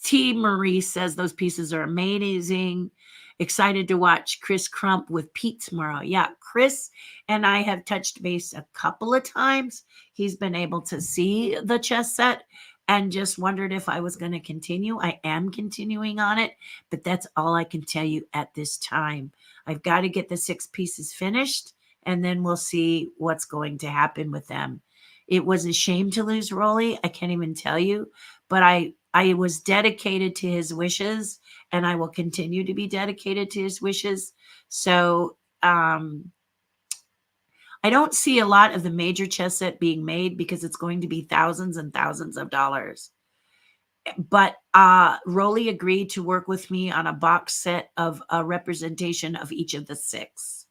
T. Marie says those pieces are amazing. Excited to watch Chris Crump with Pete tomorrow. Yeah, Chris and I have touched base a couple of times. He's been able to see the chess set and just wondered if I was going to continue. I am continuing on it, but that's all I can tell you at this time. I've got to get the 6 pieces finished, and then we'll see what's going to happen with them. It was a shame to lose Rolly. I can't even tell you, but I was dedicated to his wishes, and I will continue to be dedicated to his wishes. So I don't see a lot of the major chess set being made because it's going to be thousands and thousands of dollars. But Rolly agreed to work with me on a box set of a representation of each of the 6.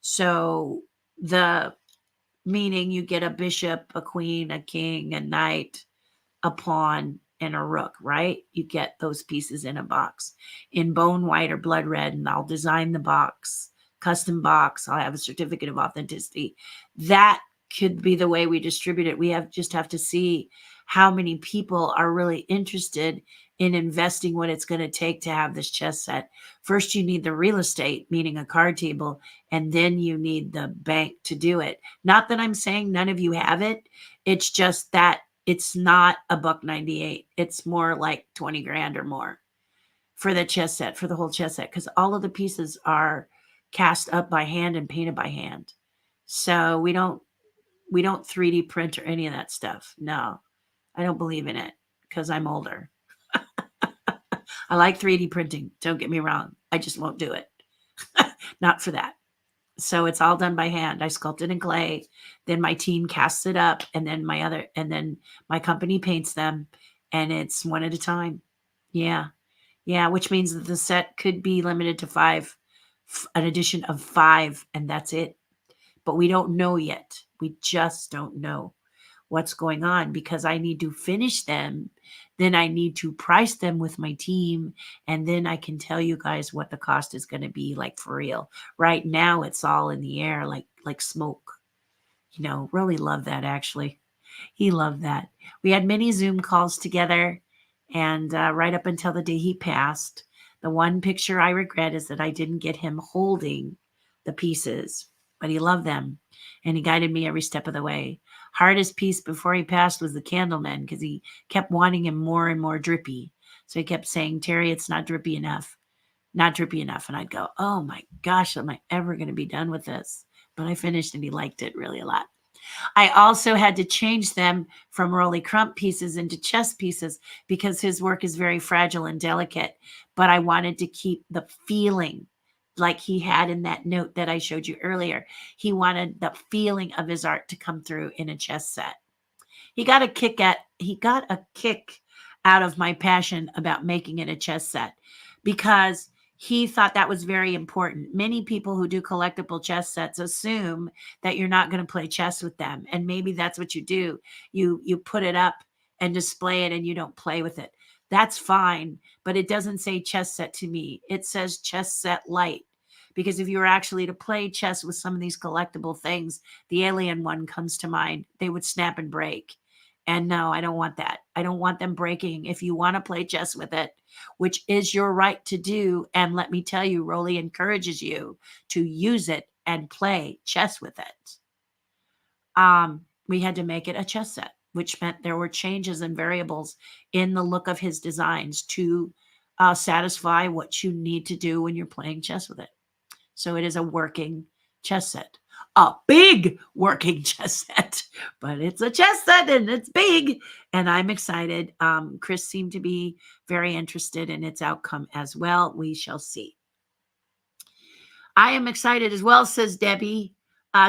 So the meaning you get a bishop, a queen, a king, a knight, a pawn, and a rook, right? You get those pieces in a box in bone white or blood red, and I'll design the box, custom box. I'll have a certificate of authenticity. That could be the way we distribute it. We just have to see how many people are really interested in investing what it's going to take to have this chess set. First, you need the real estate, meaning a card table, and then you need the bank to do it. Not that I'm saying none of you have it. It's just that it's not $1.98. It's more like 20 grand or more for the chess set, for the whole chess set, because all of the pieces are cast up by hand and painted by hand. So we don't 3D print or any of that stuff. No, I don't believe in it because I'm older. I like 3D printing. Don't get me wrong. I just won't do it. Not for that. So it's all done by hand. I sculpt it in clay. Then my team casts it up, and then my company paints them, and it's one at a time. Yeah. Yeah. Which means that the set could be limited to 5, an edition of 5, and that's it. But we don't know yet. We just don't know what's going on because I need to finish them. Then I need to price them with my team. And then I can tell you guys what the cost is going to be, like, for real. Right now, it's all in the air, like smoke. Really love that, actually. He loved that. We had many Zoom calls together, and right up until the day he passed. The one picture I regret is that I didn't get him holding the pieces, but he loved them, and he guided me every step of the way. Hardest piece before he passed was the Candleman, because he kept wanting him more and more drippy. So he kept saying, "Terry, it's not drippy enough, not drippy enough." And I'd go, "Oh my gosh, am I ever going to be done with this?" But I finished, and he liked it really a lot. I also had to change them from Rolly Crump pieces into chess pieces because his work is very fragile and delicate. But I wanted to keep the feeling like he had in that note that I showed you earlier. He wanted the feeling of his art to come through in a chess set. He got a kick out of my passion about making it a chess set because he thought that was very important. Many people who do collectible chess sets assume that you're not going to play chess with them, and maybe that's what you do. You put it up and display it, and you don't play with it. That's fine, but it doesn't say chess set to me. It says chess set light. Because if you were actually to play chess with some of these collectible things, the alien one comes to mind. They would snap and break. And no, I don't want that. I don't want them breaking. If you want to play chess with it, which is your right to do, and let me tell you, Rolly encourages you to use it and play chess with it. We had to make it a chess set, which meant there were changes and variables in the look of his designs to satisfy what you need to do when you're playing chess with it. So it is a working chess set, a big working chess set, but it's a chess set and it's big, and I'm excited. Chris seemed to be very interested in its outcome as well. We shall see. I am excited as well, says Debbie.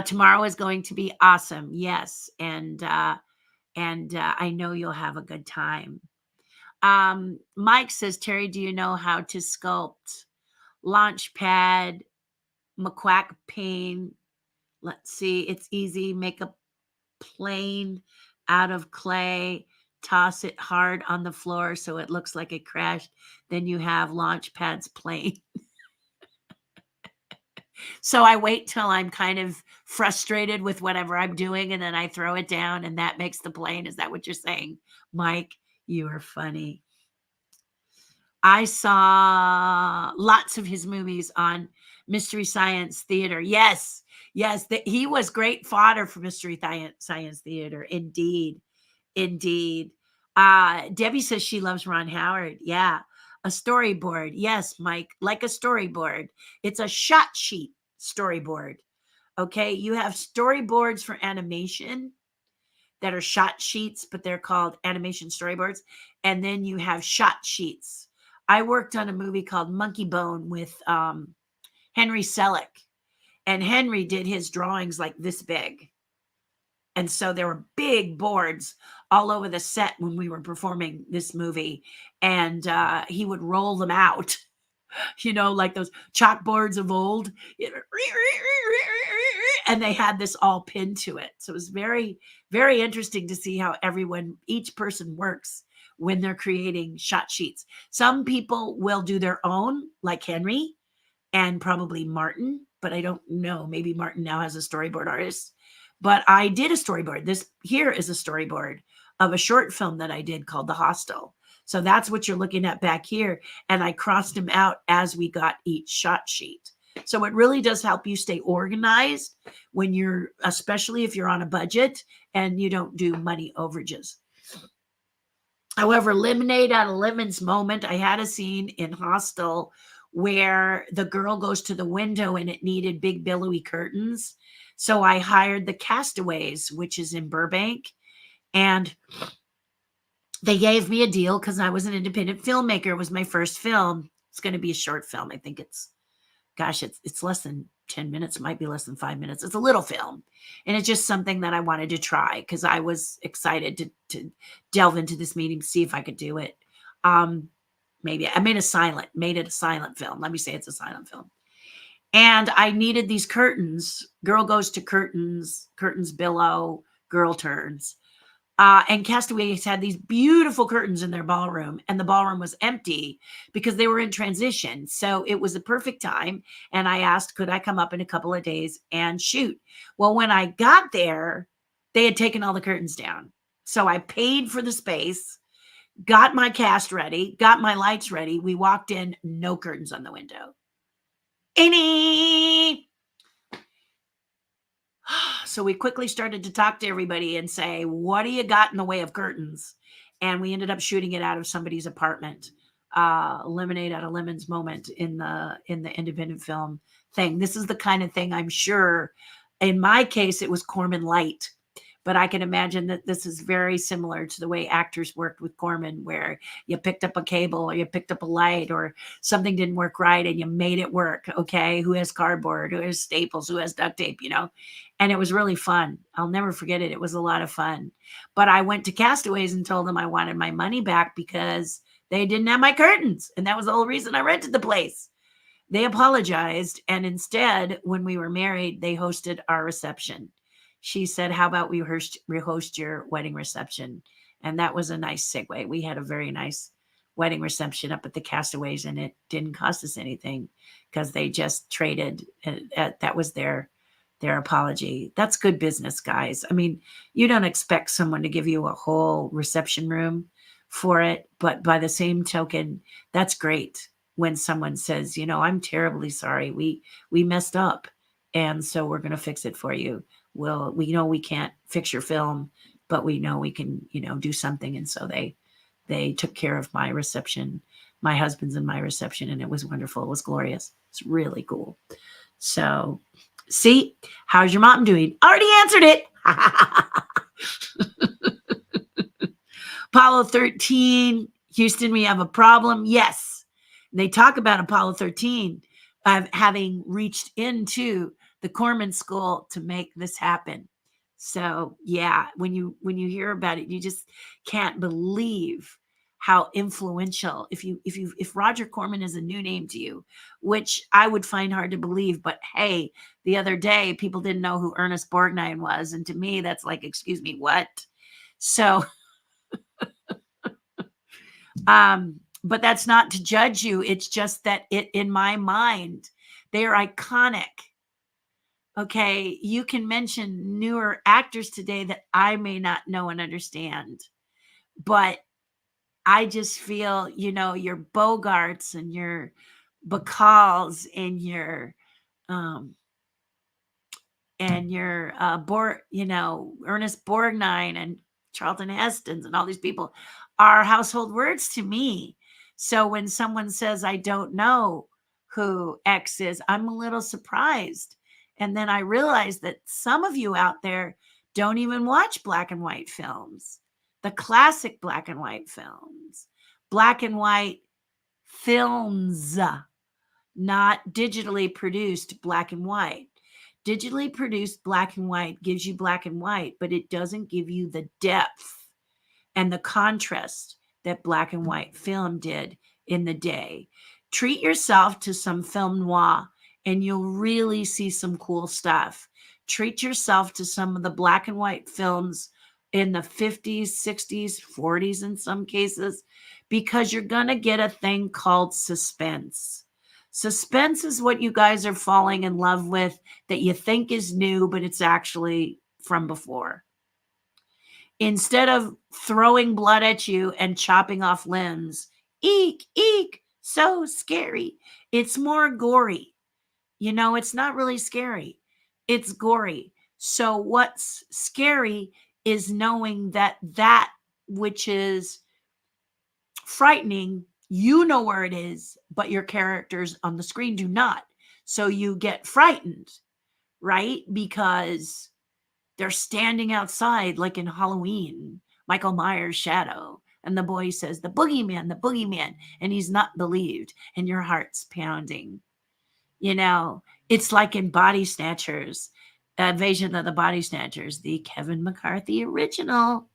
Tomorrow is going to be awesome. Yes. And I know you'll have a good time. Mike says, Terry, do you know how to sculpt Launchpad, McQuack pane? Let's see. It's easy. Make a plane out of clay, toss it hard on the floor so it looks like it crashed. Then you have Launchpad's plane. So I wait till I'm kind of frustrated with whatever I'm doing, and then I throw it down, and that makes the plane. Is that what you're saying, Mike? You are funny. I saw lots of his movies on Mystery Science Theater. Yes, he was great fodder for Mystery Science Theater. Indeed. Debbie says she loves Ron Howard. Yeah. A storyboard. Yes, Mike, like a storyboard. It's a shot sheet storyboard. Okay. You have storyboards for animation that are shot sheets, but they're called animation storyboards. And then you have shot sheets. I worked on a movie called Monkey Bone with Henry Selick, and Henry did his drawings like this big. And so there were big boards all over the set when we were performing this movie, and he would roll them out, like those chalkboards of old, and they had this all pinned to it. So it was very, very interesting to see how each person works when they're creating shot sheets. Some people will do their own, like Henry and probably Martin, but I don't know. Maybe Martin now has a storyboard artist. But I did a storyboard. This here is a storyboard of a short film that I did called The Hostel. So that's what you're looking at back here. And I crossed them out as we got each shot sheet. So it really does help you stay organized when you're, especially if you're on a budget and you don't do money overages. However, Lemonade Out of Lemon's moment, I had a scene in Hostel where the girl goes to the window and it needed big billowy curtains. So I hired the Castaways, which is in Burbank, and they gave me a deal because I was an independent filmmaker. It was my first film. It's going to be a short film. I think it's less than 10 minutes. It might be less than 5 minutes. It's a little film. And it's just something that I wanted to try because I was excited to delve into this medium, see if I could do it. Maybe I made it a silent film. Let me say it's a silent film. And I needed these curtains. Girl goes to curtains, curtains billow, girl turns. And Castaways had these beautiful curtains in their ballroom, and the ballroom was empty because they were in transition. So it was a perfect time. And I asked, could I come up in a couple of days and shoot? Well, when I got there, they had taken all the curtains down. So I paid for the space, got my cast ready, got my lights ready. We walked in, no curtains on the window. Any. So we quickly started to talk to everybody and say, what do you got in the way of curtains? And we ended up shooting it out of somebody's apartment. Lemonade Out of Lemon's moment in the independent film thing. This is the kind of thing I'm sure, in my case, it was Corman Light. But I can imagine that this is very similar to the way actors worked with Corman, where you picked up a cable or you picked up a light or something didn't work right and you made it work. Okay. Who has cardboard? Who has staples? Who has duct tape? And it was really fun. I'll never forget it. It was a lot of fun. But I went to Castaways and told them I wanted my money back because they didn't have my curtains. And that was the whole reason I rented the place. They apologized. And instead, when we were married, they hosted our reception. She said, how about we host your wedding reception? And that was a nice segue. We had a very nice wedding reception up at the Castaways, and it didn't cost us anything because they just traded. That was their apology. That's good business, guys. I mean, you don't expect someone to give you a whole reception room for it, but by the same token, that's great when someone says, I'm terribly sorry. We messed up, and so we're going to fix it for you. Well, we know we can't fix your film, but we know we can, do something. And so they took care of my reception, my husband's and my reception, and it was wonderful. It was glorious. It's really cool. So, see, how's your mom doing? Already answered it. Apollo 13, Houston, we have a problem. Yes. They talk about Apollo 13 having reached into the Corman School to make this happen. So yeah, when you hear about it, you just can't believe how influential. If Roger Corman is a new name to you, which I would find hard to believe, but hey, the other day people didn't know who Ernest Borgnine was, and to me that's like, excuse me, what? So but that's not to judge you. It's just that in my mind, they're iconic. Okay, you can mention newer actors today that I may not know and understand, but I just feel, your Bogarts and your Bacalls and your Ernest Borgnine and Charlton Heston's and all these people are household words to me. So when someone says, I don't know who X is, I'm a little surprised. And then I realized that some of you out there don't even watch black and white films, the classic black and white films, black and white films, not digitally produced black and white. Digitally produced black and white gives you black and white, but it doesn't give you the depth and the contrast that black and white film did in the day. Treat yourself to some film noir and you'll really see some cool stuff. Treat yourself to some of the black and white films in the 50s, 60s, 40s in some cases, because you're going to get a thing called suspense. Suspense is what you guys are falling in love with that you think is new, but it's actually from before. Instead of throwing blood at you and chopping off limbs, eek, eek, so scary. It's more gory. It's not really scary. It's gory. So what's scary is knowing that which is frightening, you know where it is, but your characters on the screen do not. So you get frightened, right? Because they're standing outside like in Halloween, Michael Myers' shadow. And the boy says, the boogeyman. And he's not believed. And your heart's pounding. It's like in Body Snatchers, Invasion of the Body Snatchers, the Kevin McCarthy original.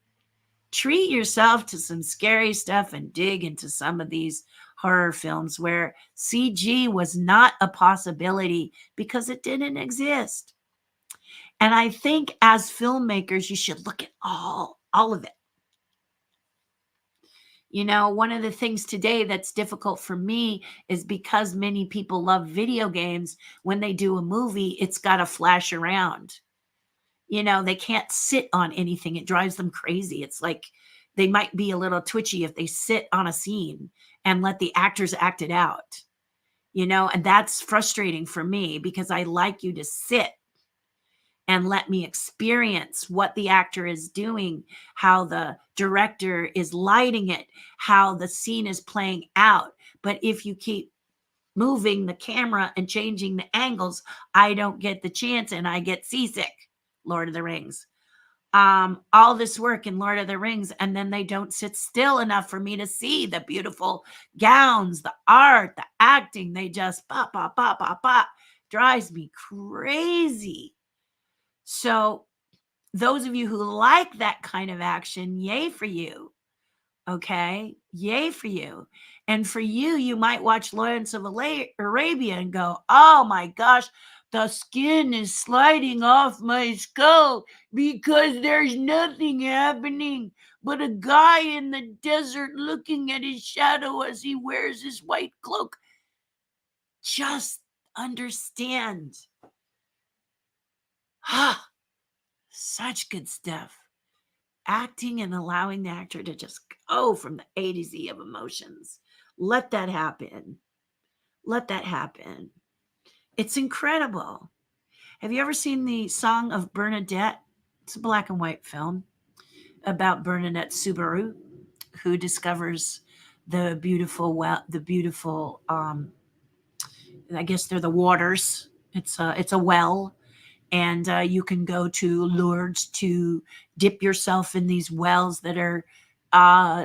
Treat yourself to some scary stuff and dig into some of these horror films where CG was not a possibility because it didn't exist. And I think as filmmakers, you should look at all of it. One of the things today that's difficult for me is because many people love video games, when they do a movie, it's got to flash around. They can't sit on anything. It drives them crazy. It's like they might be a little twitchy if they sit on a scene and let the actors act it out, and that's frustrating for me because I like you to sit and let me experience what the actor is doing, how the director is lighting it, how the scene is playing out. But if you keep moving the camera and changing the angles, I don't get the chance and I get seasick. Lord of the Rings. All this work in Lord of the Rings, and then they don't sit still enough for me to see the beautiful gowns, the art, the acting. They just pop, pop, pop, pop, pop. Drives me crazy. So those of you who like that kind of action, yay for you. Okay, yay for you. And for you, you might watch Lawrence of Arabia and go, oh my gosh, the skin is sliding off my skull because there's nothing happening but a guy in the desert looking at his shadow as he wears his white cloak. Just understand. Such good stuff. Acting and allowing the actor to just go from the A to Z of emotions. Let that happen. Let that happen. It's incredible. Have you ever seen the Song of Bernadette? It's a black and white film about Bernadette Subaru, who discovers the beautiful, I guess they're the waters. It's a well, and you can go to Lourdes to dip yourself in these wells that are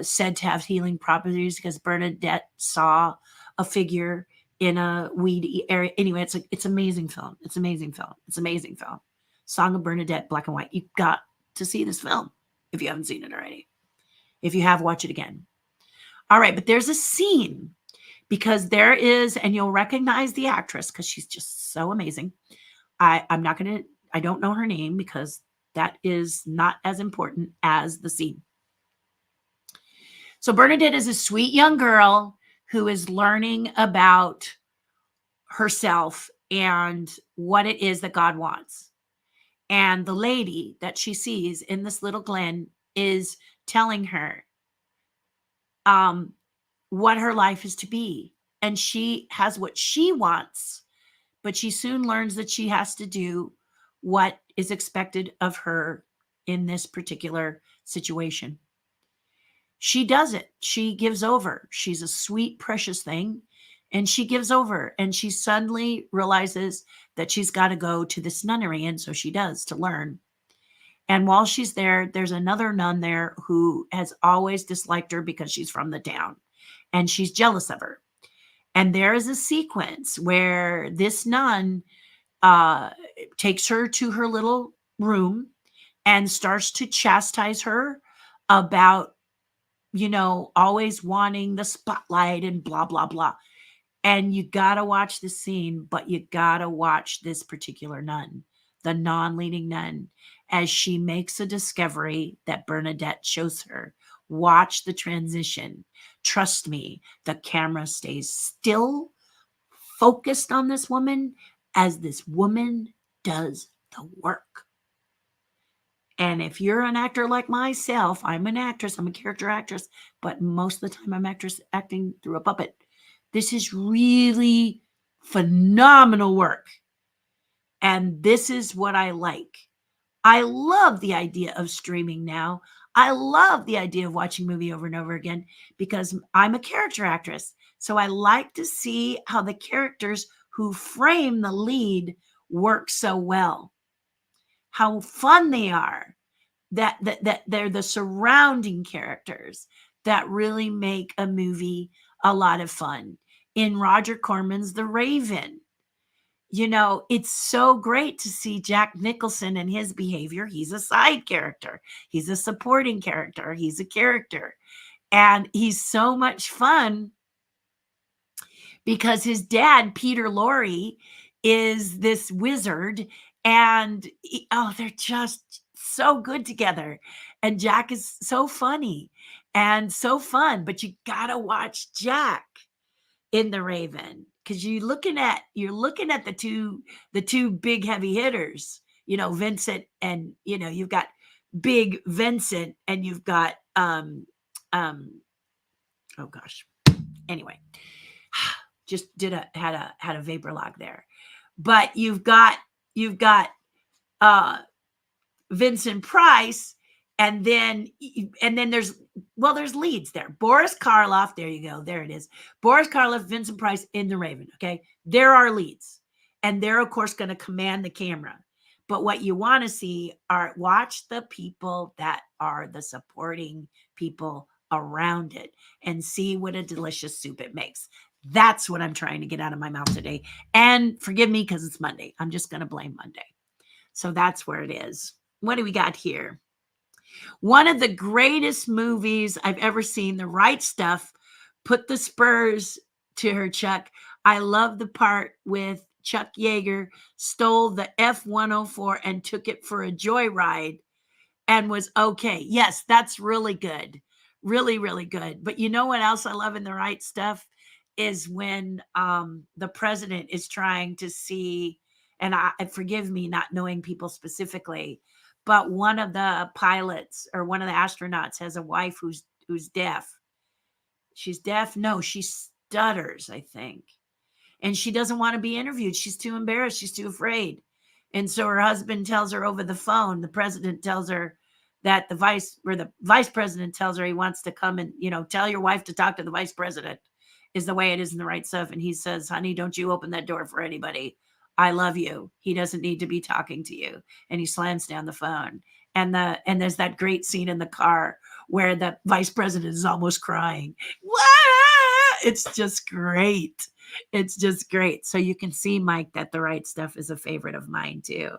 said to have healing properties because Bernadette saw a figure in a weedy area. Anyway, it's amazing film. It's amazing film. It's amazing film. Song of Bernadette, black and white. You've got to see this film if you haven't seen it already. If you have, watch it again. All right, but there's a scene because there is, and you'll recognize the actress because she's just so amazing. I don't know her name because that is not as important as the scene. So Bernadette is a sweet young girl who is learning about herself and what it is that God wants. And the lady that she sees in this little glen is telling her what her life is to be. And she has what she wants, but she soon learns that she has to do what is expected of her in this particular situation. She does it. She gives over. She's a sweet, precious thing. And she gives over. And she suddenly realizes that she's got to go to this nunnery. And so she does to learn. And while she's there, there's another nun there who has always disliked her because she's from the town. And she's jealous of her. And there is a sequence where this nun takes her to her little room and starts to chastise her about, always wanting the spotlight and blah, blah, blah. And you got to watch the scene, but you got to watch this particular nun, the non-leading nun, as she makes a discovery that Bernadette shows her. Watch the transition. Trust me, the camera stays still, focused on this woman as this woman does the work. And if you're an actor like myself, I'm an actress, I'm a character actress, but most of the time I'm acting through a puppet. This is really phenomenal work. And this is what I like. I love the idea of streaming now. I love the idea of watching a movie over and over again because I'm a character actress. So I like to see how the characters who frame the lead work so well, how fun they are, that they're the surrounding characters that really make a movie a lot of fun. In Roger Corman's The Raven, it's so great to see Jack Nicholson and his behavior. He's a side character. He's a supporting character. He's a character. And he's so much fun because his dad, Peter Lorre, is this wizard. And they're just so good together. And Jack is so funny and so fun. But you got to watch Jack in The Raven because you're looking at the two big heavy hitters, Vincent, and you've got big Vincent, and you've got oh gosh, anyway, just had a vapor lock there, but you've got Vincent Price, and then there's leads there. Boris Karloff, there you go, there it is. Boris Karloff, Vincent Price in The Raven, okay? There are leads, and they're, of course, going to command the camera. But what you want to see watch the people that are the supporting people around it and see what a delicious soup it makes. That's what I'm trying to get out of my mouth today. And forgive me because it's Monday. I'm just going to blame Monday. So that's where it is. What do we got here? One of the greatest movies I've ever seen, The Right Stuff. Put the spurs to her, Chuck. I love the part with Chuck Yeager stole the F-104 and took it for a joyride and was okay. Yes, that's really good. Really, really good. But you know what else I love in The Right Stuff is when the president is trying to see, and forgive me not knowing people specifically, but one of the pilots or one of the astronauts has a wife who's deaf. She's deaf? No, she stutters, I think. And she doesn't want to be interviewed. She's too embarrassed. She's too afraid. And so her husband tells her over the phone, the president tells her that the vice president tells her he wants to come and, tell your wife to talk to the vice president, is the way it is in The Right Stuff. And he says, honey, don't you open that door for anybody. I love you. He doesn't need to be talking to you. And he slams down the phone. And there's that great scene in the car where the vice president is almost crying. Wah! It's just great. It's just great. So you can see, Mike, that The Right Stuff is a favorite of mine too.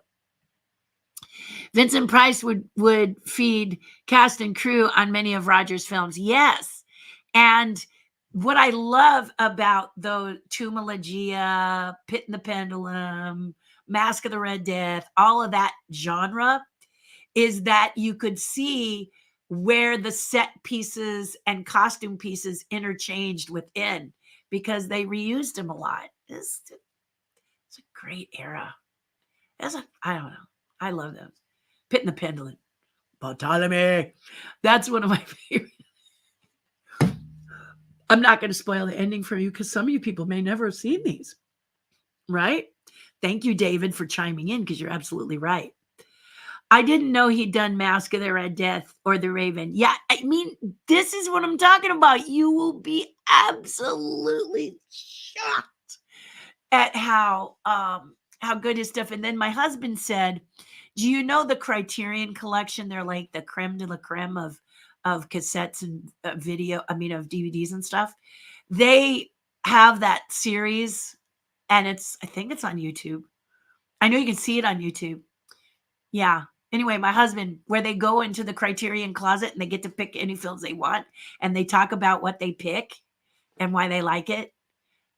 Vincent Price would feed cast and crew on many of Roger's films. Yes. And what I love about the Tomb of Legia, Pit and the Pendulum, Mask of the Red Death, all of that genre is that you could see where the set pieces and costume pieces interchanged within because they reused them a lot. It's a great era. I don't know. I love those. Pit and the Pendulum. Bartholomew. That's one of my favorite. I'm not going to spoil the ending for you because some of you people may never have seen these. Right? Thank you, David, for chiming in because you're absolutely right. I didn't know he'd done Mask of the Red Death or The Raven. Yeah, I mean, this is what I'm talking about. You will be absolutely shocked at how good his stuff. And then my husband said, do you know the Criterion Collection? They're like the creme de la creme of cassettes and of DVDs and stuff. They have that series, and I think it's on YouTube. I know you can see it on YouTube. Yeah. Anyway, my husband, where they go into the Criterion closet and they get to pick any films they want, and they talk about what they pick and why they like it.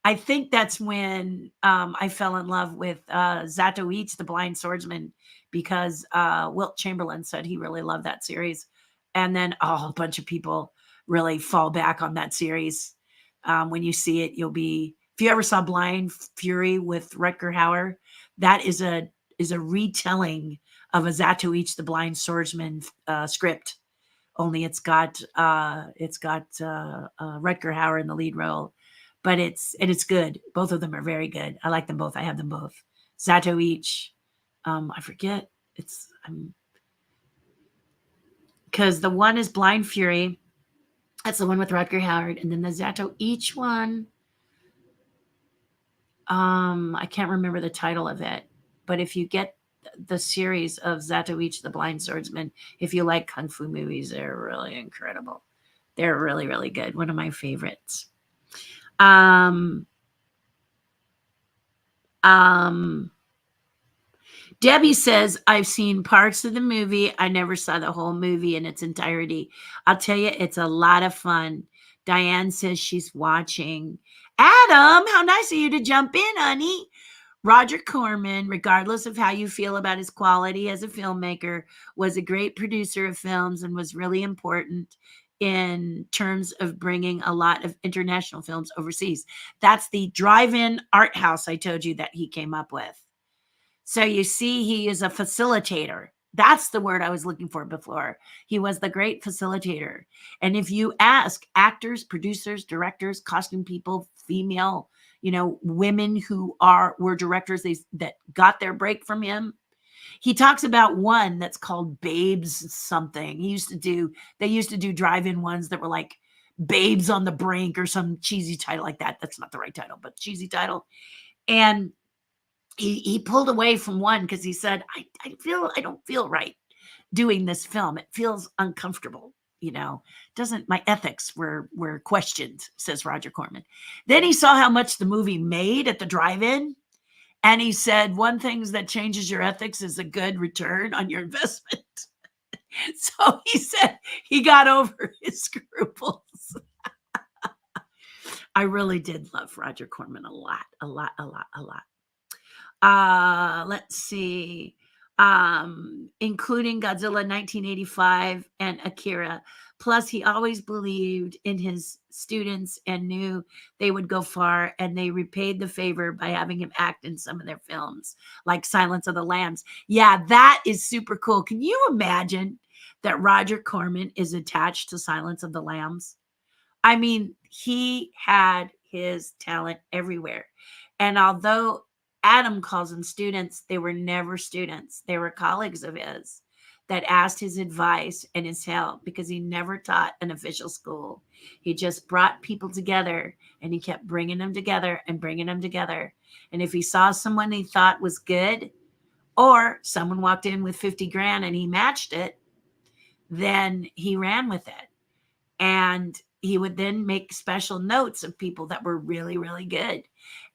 I think that's when I fell in love with Zatoichi, the Blind Swordsman, because Wilt Chamberlain said he really loved that series. And then a bunch of people really fall back on that series. When you see it, if you ever saw Blind Fury with Rutger Hauer, that is a retelling of a Zatoichi the Blind Swordsman script. Only it's got Rutger Hauer in the lead role, but it's good. Both of them are very good. I like them both. I have them both. Zatoichi, I forget. It's because the one is Blind Fury. That's the one with Rutger Hauer, and then the Zatoichi one. I can't remember the title of it, but if you get the series of Zatoichi the Blind Swordsman, if you like kung fu movies, they're really incredible. They're really, really good. One of my favorites. Debbie says, I've seen parts of the movie. I never saw the whole movie in its entirety. I'll tell you, it's a lot of fun. Diane says she's watching. Adam, how nice of you to jump in, honey. Roger Corman, regardless of how you feel about his quality as a filmmaker, was a great producer of films and was really important in terms of bringing a lot of international films overseas. That's the drive-in art house I told you that he came up with. So you see, he is a facilitator. That's the word I was looking for before. He was the great facilitator. And if you ask actors, producers, directors, costume people, female, women who were directors that got their break from him, he talks about one that's called Babes something. They used to do drive-in ones that were like Babes on the Brink or some cheesy title like that. That's not the right title, but cheesy title. And he pulled away from one because he said, I don't feel right doing this film. It feels uncomfortable. My ethics were questioned, says Roger Corman. Then he saw how much the movie made at the drive-in. And he said, one thing that changes your ethics is a good return on your investment. So he said he got over his scruples. I really did love Roger Corman a lot. Let's see. Including Godzilla 1985 and Akira. Plus, he always believed in his students and knew they would go far, and they repaid the favor by having him act in some of their films, like Silence of the Lambs. Yeah, that is super cool. Can you imagine that Roger Corman is attached to Silence of the Lambs? I mean, he had his talent everywhere. And although Adam calls them students, they were never students. They were colleagues of his that asked his advice and his help because he never taught an official school. He just brought people together, and he kept bringing them together and bringing them together. And if he saw someone he thought was good, or someone walked in with 50 grand and he matched it, then he ran with it. And he would then make special notes of people that were really, really good.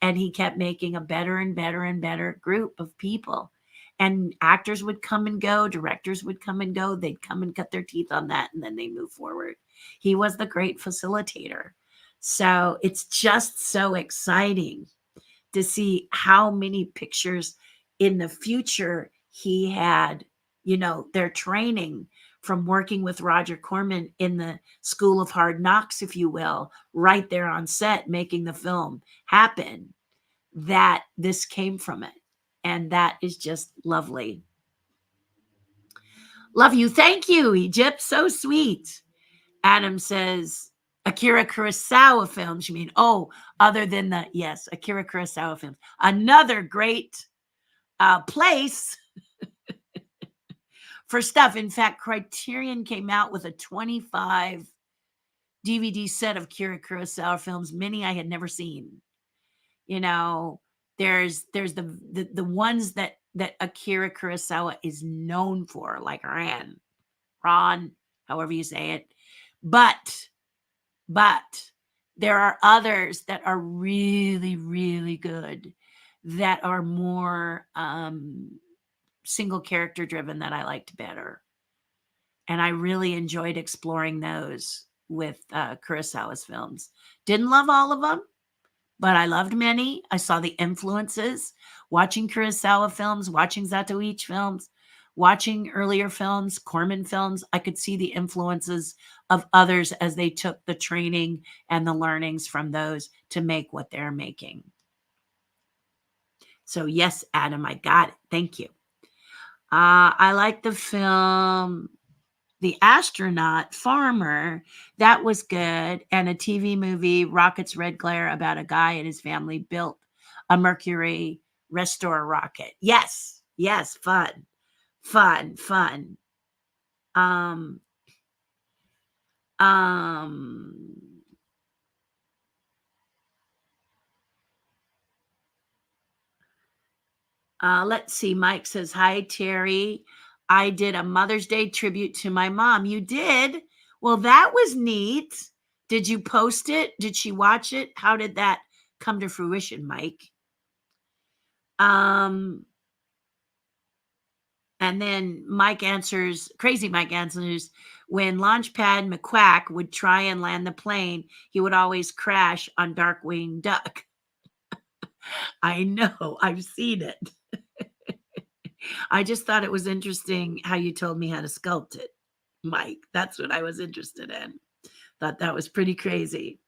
And he kept making a better and better and better group of people. And actors would come and go, directors would come and go. They'd come and cut their teeth on that, and then they move forward. He was the great facilitator. So it's just so exciting to see how many pictures in the future he had, their training from working with Roger Corman in the School of Hard Knocks, if you will, right there on set, making the film happen, that this came from it. And that is just lovely. Love you. Thank you, Egypt. So sweet. Adam says, Akira Kurosawa films, you mean? Oh, other than yes, Akira Kurosawa films. Another great place for stuff. In fact, Criterion came out with a 25 DVD set of Akira Kurosawa films, many I had never seen. There's the ones that Akira Kurosawa is known for, like Ron, however you say it. But there are others that are really, really good, that are more single character driven, that I liked better. And I really enjoyed exploring those with Kurosawa's films. Didn't love all of them, but I loved many. I saw the influences, watching Kurosawa films, watching Zatoichi films, watching earlier films, Corman films. I could see the influences of others as they took the training and the learnings from those to make what they're making. So yes, Adam, I got it. Thank you. I like the film The Astronaut Farmer. That was good. And a TV movie, Rocket's Red Glare, about a guy and his family built a Mercury restore rocket. Yes. Yes. Fun. Fun. Fun. Um, um, let's see. Mike says, "Hi, Terry. I did a Mother's Day tribute to my mom." You did? Well, that was neat. Did you post it? Did she watch it? How did that come to fruition, Mike? Um, and then Crazy Mike answers, when Launchpad McQuack would try and land the plane, he would always crash on Darkwing Duck. I know, I've seen it. I just thought it was interesting how you told me how to sculpt it, Mike. That's what I was interested in. Thought that was pretty crazy.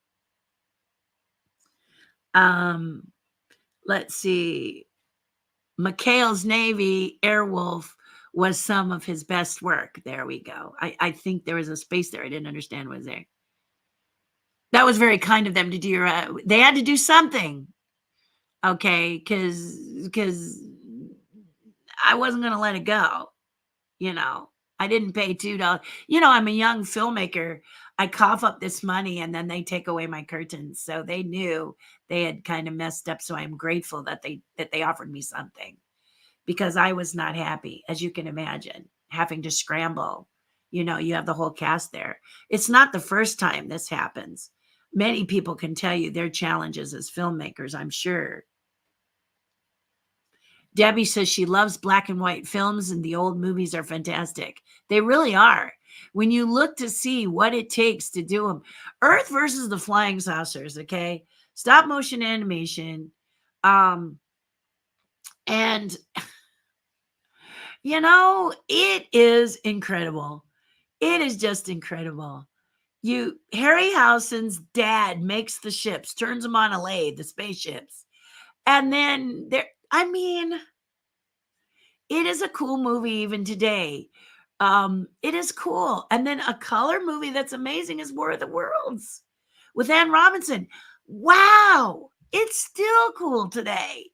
Um, let's see. McHale's Navy Airwolf was some of his best work. There we go. I think there was a space there. I didn't understand what was there. That was very kind of them to do they had to do something. Okay. Cause I wasn't going to let it go. You know, I didn't pay $2. I'm a young filmmaker. I cough up this money and then they take away my curtains. So they knew they had kind of messed up. So I'm grateful that they offered me something, because I was not happy, as you can imagine, having to scramble. You have the whole cast there. It's not the first time this happens. Many people can tell you their challenges as filmmakers, I'm sure. Debbie says she loves black and white films and the old movies are fantastic. They really are. When you look to see what it takes to do them, Earth versus the Flying Saucers, okay? Stop motion animation. And it is incredible. It is just incredible. Harryhausen's dad makes the ships, turns them on a lathe, the spaceships. And then it is a cool movie even today. It is cool. And then a color movie that's amazing is War of the Worlds with Anne Robinson. Wow. It's still cool today.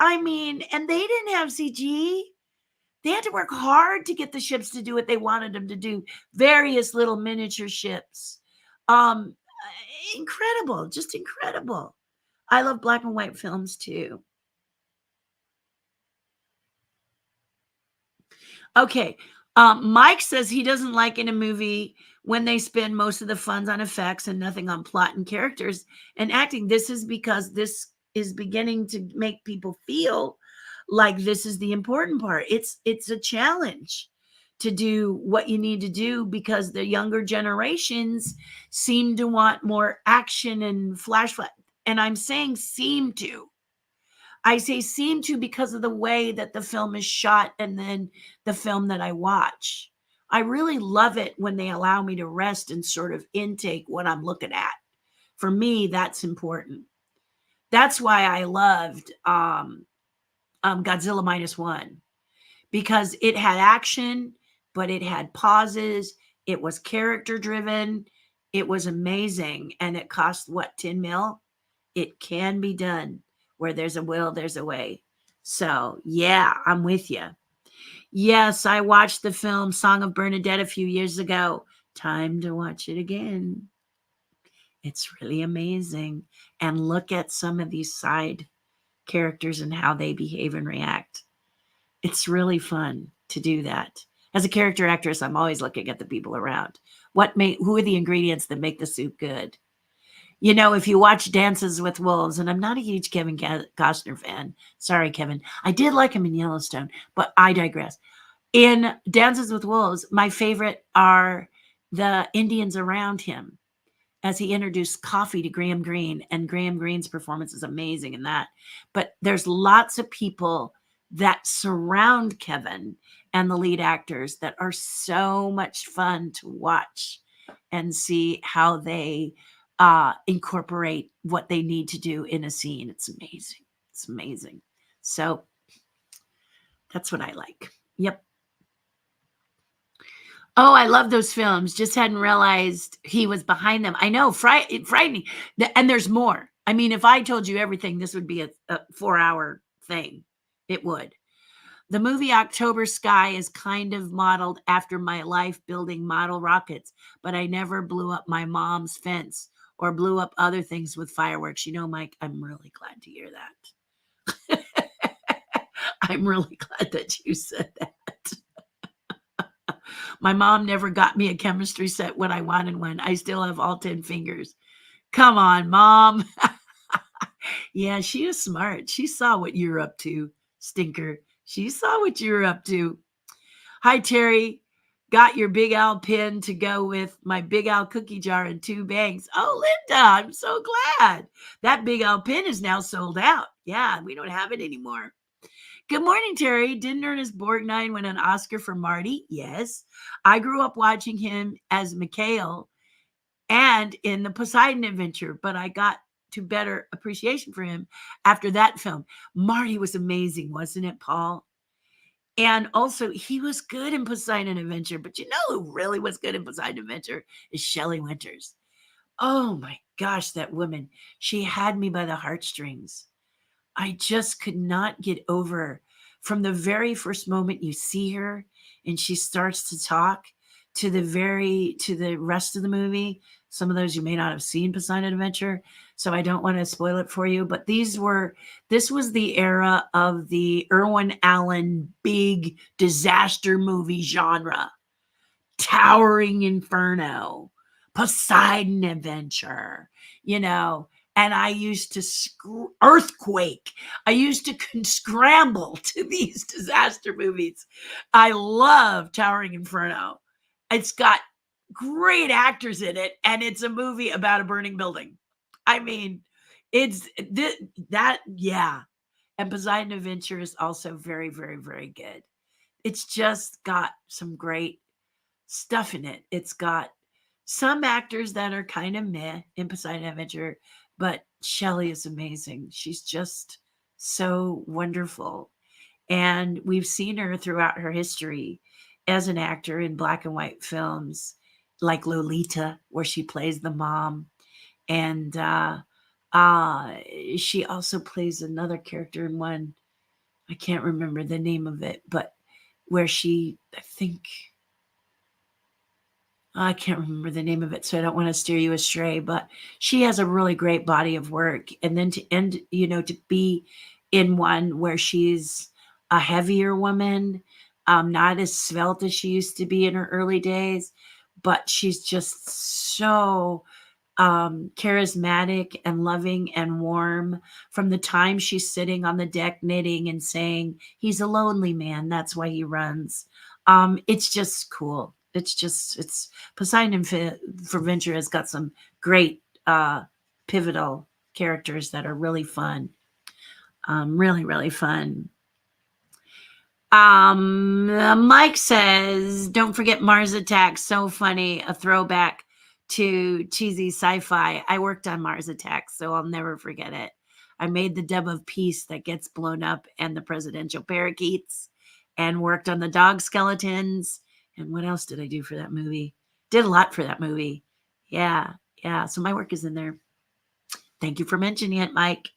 And they didn't have CG. They had to work hard to get the ships to do what they wanted them to do. Various little miniature ships. Um, Incredible, just incredible. I love black and white films too. Okay. Mike says he doesn't like in a movie when they spend most of the funds on effects and nothing on plot and characters and acting. This is because this is beginning to make people feel like this is the important part. It's a challenge to do what you need to do, because the younger generations seem to want more action and flash. And I'm saying seem to. I say seem to because of the way that the film is shot and then the film that I watch. I really love it when they allow me to rest and sort of intake what I'm looking at. For me, that's important. That's why I loved Godzilla Minus One, because it had action, but it had pauses. It was character driven. It was amazing. And it cost what, 10 mil? It can be done. Where there's a will, there's a way. So, yeah, I'm with you. Yes, I watched the film Song of Bernadette a few years ago. Time to watch it again. It's really amazing. And look at some of these side characters and how they behave and react. It's really fun to do that. As a character actress, I'm always looking at the people around. Who are the ingredients that make the soup good? If you watch Dances with Wolves, and I'm not a huge Kevin Costner fan. Sorry, Kevin. I did like him in Yellowstone, but I digress. In Dances with Wolves, my favorite are the Indians around him, as he introduced coffee to Graham Greene, and Graham Greene's performance is amazing in that. But there's lots of people that surround Kevin and the lead actors that are so much fun to watch and see how they incorporate what they need to do in a scene. It's amazing. It's amazing. So that's what I like. Yep. Oh, I love those films. Just hadn't realized he was behind them. I know, frightening. And there's more. I mean, if I told you everything, this would be a 4-hour thing. It would. The movie October Sky is kind of modeled after my life building model rockets, but I never blew up my mom's fence or blew up other things with fireworks. You know, Mike, I'm really glad to hear that. I'm really glad that you said that. My mom never got me a chemistry set when I wanted one. I still have all 10 fingers. Come on, mom. Yeah, she is smart. She saw what you're up to, stinker. She saw what you're up to. Hi, Terry. Got your Big Al pin to go with my Big Al cookie jar and 2 bangs. Oh, Linda, I'm so glad. That Big Al pin is now sold out. Yeah, we don't have it anymore. Good morning, Terry. Didn't Ernest Borgnine win an Oscar for Marty? Yes. I grew up watching him as Mikhail and in the Poseidon Adventure, but I got to better appreciation for him after that film. Marty was amazing, wasn't it, Paul? And also, he was good in Poseidon Adventure, but you know who really was good in Poseidon Adventure is Shelley Winters. Oh my gosh, that woman. She had me by the heartstrings. I just could not get over from the very first moment you see her and she starts to talk to the rest of the movie. Some of those you may not have seen Poseidon Adventure, so I don't want to spoil it for you, but this was the era of the Irwin Allen big disaster movie genre. Towering Inferno, Poseidon Adventure, you know, and I used to earthquake. I used to scramble to these disaster movies. I love Towering Inferno. It's got great actors in it, and it's a movie about a burning building. I mean, it's that, yeah. And Poseidon Adventure is also very, very, very good. It's just got some great stuff in it. It's got some actors that are kind of meh in Poseidon Adventure, but Shelley is amazing. She's just so wonderful. And we've seen her throughout her history as an actor in black and white films like Lolita, where she plays the mom. And uh, she also plays another character in one. I can't remember the name of it, but where I can't remember the name of it, so I don't want to steer you astray, but she has a really great body of work. And then to end, to be in one where she's a heavier woman, not as svelte as she used to be in her early days, but she's just so charismatic and loving and warm from the time she's sitting on the deck knitting and saying he's a lonely man, that's why he runs. It's just cool. It's Poseidon for Venture has got some great pivotal characters that are really fun. Really, really fun. Mike says, don't forget Mars Attacks. So funny. A throwback to cheesy sci-fi. I worked on Mars Attacks, so I'll never forget it. I made the dub of peace that gets blown up and the presidential parakeets, and worked on the dog skeletons. And what else did I do for that movie? Did a lot for that movie. Yeah. So my work is in there. Thank you for mentioning it, Mike.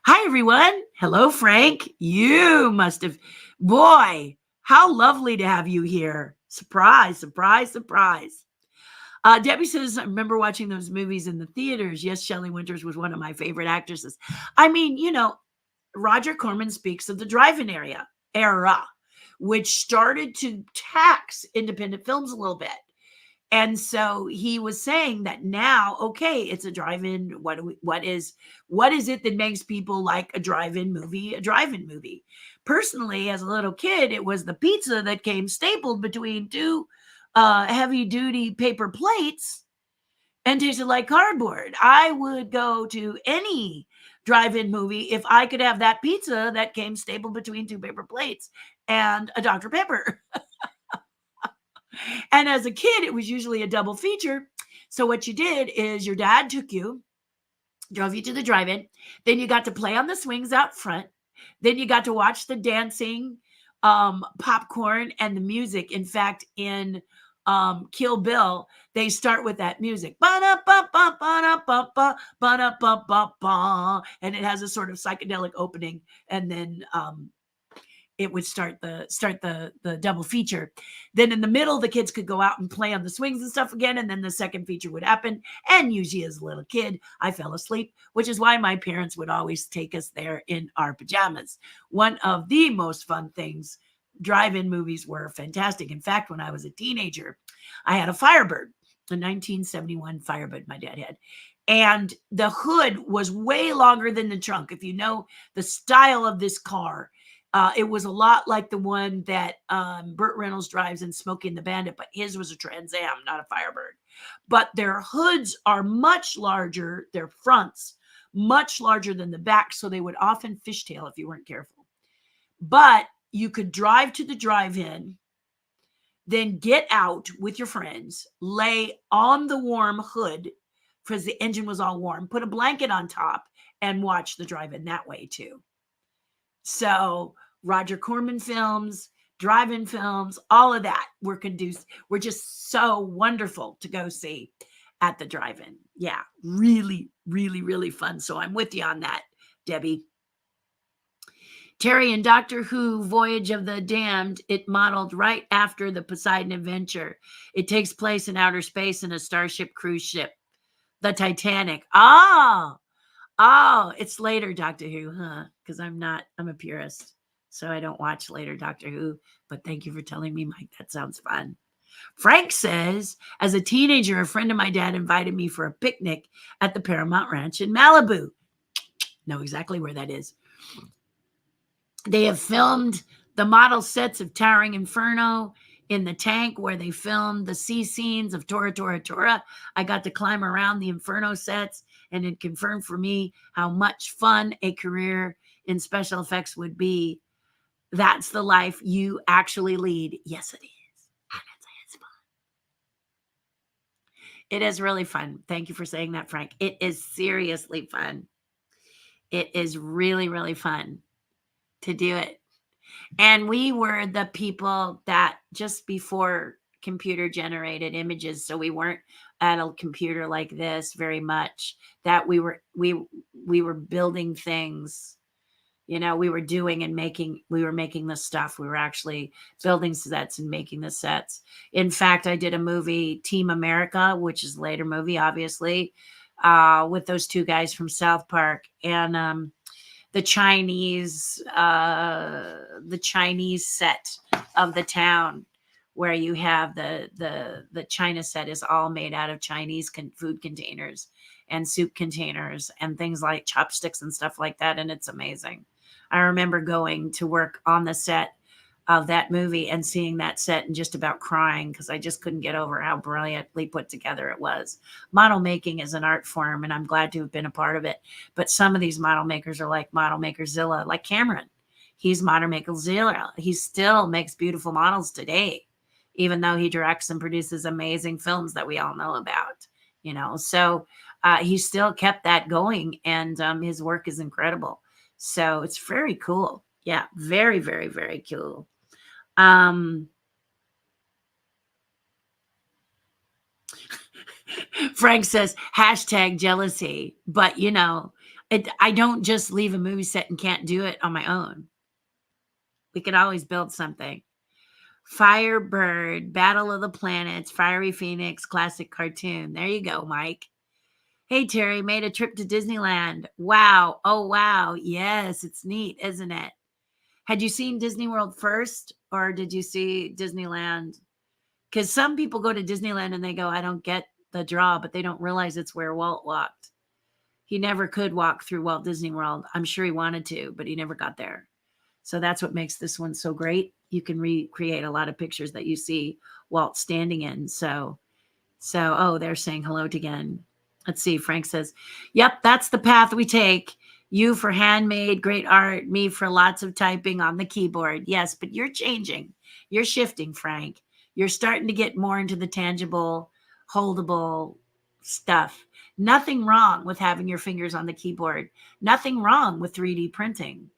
Hi, everyone. Hello, Frank. You must have, boy, how lovely to have you here. Surprise, surprise, surprise. Debbie says, I remember watching those movies in the theaters. Yes, Shelley Winters was one of my favorite actresses. I mean, Roger Corman speaks of the drive-in era, which started to tax independent films a little bit. And so he was saying that now, okay, it's a drive-in. What is it that makes people like a drive-in movie? A drive-in movie. Personally, as a little kid, it was the pizza that came stapled between two heavy-duty paper plates and tasted like cardboard. I would go to any drive-in movie if I could have that pizza that came stapled between two paper plates and a Dr. Pepper. And as a kid, it was usually a double feature. So what you did is your dad drove you to the drive-in. Then you got to play on the swings out front. Then you got to watch the dancing popcorn and the music. In fact, in Kill Bill, they start with that music. Ba-da-ba-ba, ba-da-ba-ba, ba-da-ba-ba-ba, and it has a sort of psychedelic opening, and then it would start the double feature. Then in the middle, the kids could go out and play on the swings and stuff again, and then the second feature would happen. And usually, as a little kid, I fell asleep, which is why my parents would always take us there in our pajamas. One of the most fun things, drive-in movies were fantastic. In fact, when I was a teenager, I had a Firebird, a 1971 Firebird my dad had. And the hood was way longer than the trunk. If you know the style of this car, it was a lot like the one that Burt Reynolds drives in Smokey and the Bandit, but his was a Trans Am, not a Firebird. But their hoods are much larger, their fronts much larger than the back, so they would often fishtail if you weren't careful. But you could drive to the drive-in, then get out with your friends, lay on the warm hood because the engine was all warm, put a blanket on top, and watch the drive-in that way too. So Roger Corman films, drive-in films, all of that were just so wonderful to go see at the drive-in. Yeah, really, really, really fun. So I'm with you on that, Debbie. Terry and Doctor Who, Voyage of the Damned, it modeled right after the Poseidon Adventure. It takes place in outer space in a starship cruise ship, the Titanic. Oh, it's later Doctor Who, huh? Because I'm a purist, so I don't watch later Doctor Who. But thank you for telling me, Mike. That sounds fun. Frank says, as a teenager, a friend of my dad invited me for a picnic at the Paramount Ranch in Malibu. Know exactly where that is. They have filmed the model sets of Towering Inferno in the tank where they filmed the sea scenes of Tora Tora Tora. I got to climb around the Inferno sets, and it confirmed for me how much fun a career in special effects would be. That's the life you actually lead. Yes, it is. And it's fun. It is really fun. Thank you for saying that, Frank. It is seriously fun. It is really, really fun to do it. And we were the people that just before computer generated images, so we weren't at a computer like this very much, that we were building things. We were doing and making, we were making the stuff. We were actually building sets and making the sets. In fact, I did a movie, Team America, which is a later movie, obviously, with those two guys from South Park. And the Chinese set of the town, where you have the China set is all made out of Chinese food containers and soup containers and things like chopsticks and stuff like that. And it's amazing. I remember going to work on the set of that movie and seeing that set and just about crying because I just couldn't get over how brilliantly put together it was. Model making is an art form, and I'm glad to have been a part of it. But some of these model makers are like Model Maker Zilla, like Cameron. He's Model Maker Zilla. He still makes beautiful models today, even though he directs and produces amazing films that we all know about. So he still kept that going, and his work is incredible. So it's very cool. Yeah, very, very, very cool. Frank says hashtag jealousy, but I don't just leave a movie set and can't do it on my own. We could always build something. Firebird, Battle of the Planets, Fiery Phoenix, classic cartoon. There you go, Mike. Hey, Terry, made a trip to Disneyland. Wow. Oh, wow. Yes, it's neat, isn't it? Had you seen Disney World first, or did you see Disneyland? Because some people go to Disneyland and they go, I don't get the draw, but they don't realize it's where Walt walked. He never could walk through Walt Disney World. I'm sure he wanted to, but he never got there. So that's what makes this one so great. You can recreate a lot of pictures that you see Walt standing in. So, they're saying hello again. Let's see. Frank says, yep, that's the path we take. You for handmade, great art. Me for lots of typing on the keyboard. Yes, but you're changing. You're shifting, Frank. You're starting to get more into the tangible, holdable stuff. Nothing wrong with having your fingers on the keyboard. Nothing wrong with 3D printing.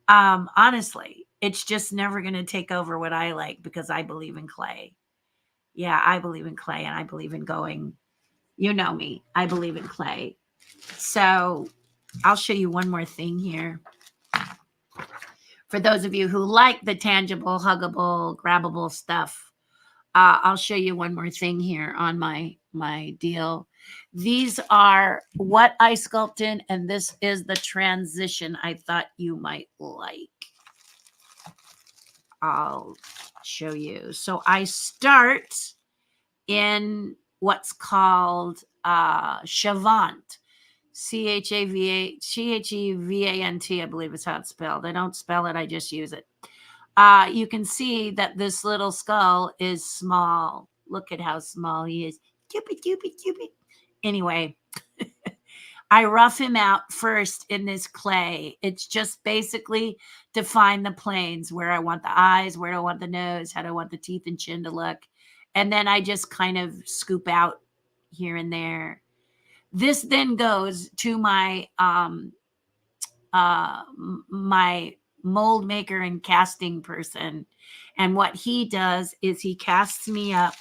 Honestly, It's just never going to take over what I like because I believe in clay. Yeah, I believe in clay and I believe in going, you know me, I believe in clay. So I'll show you one more thing here. For those of you who like the tangible, huggable, grabbable stuff, I'll show you one more thing here on my deal. These are what I sculpt in, and this is the transition I thought you might like. I'll show you. So I start in what's called Chavant. Chevant, I believe is how it's spelled. I don't spell it, I just use it. You can see that this little skull is small. Look at how small he is. Cupid, Cupid, Cupid. Anyway, I rough him out first in this clay. It's just basically define the planes, where I want the eyes, where do I want the nose, how do I want the teeth and chin to look. And then I just kind of scoop out here and there. This then goes to my my mold maker and casting person. And what he does is he casts me up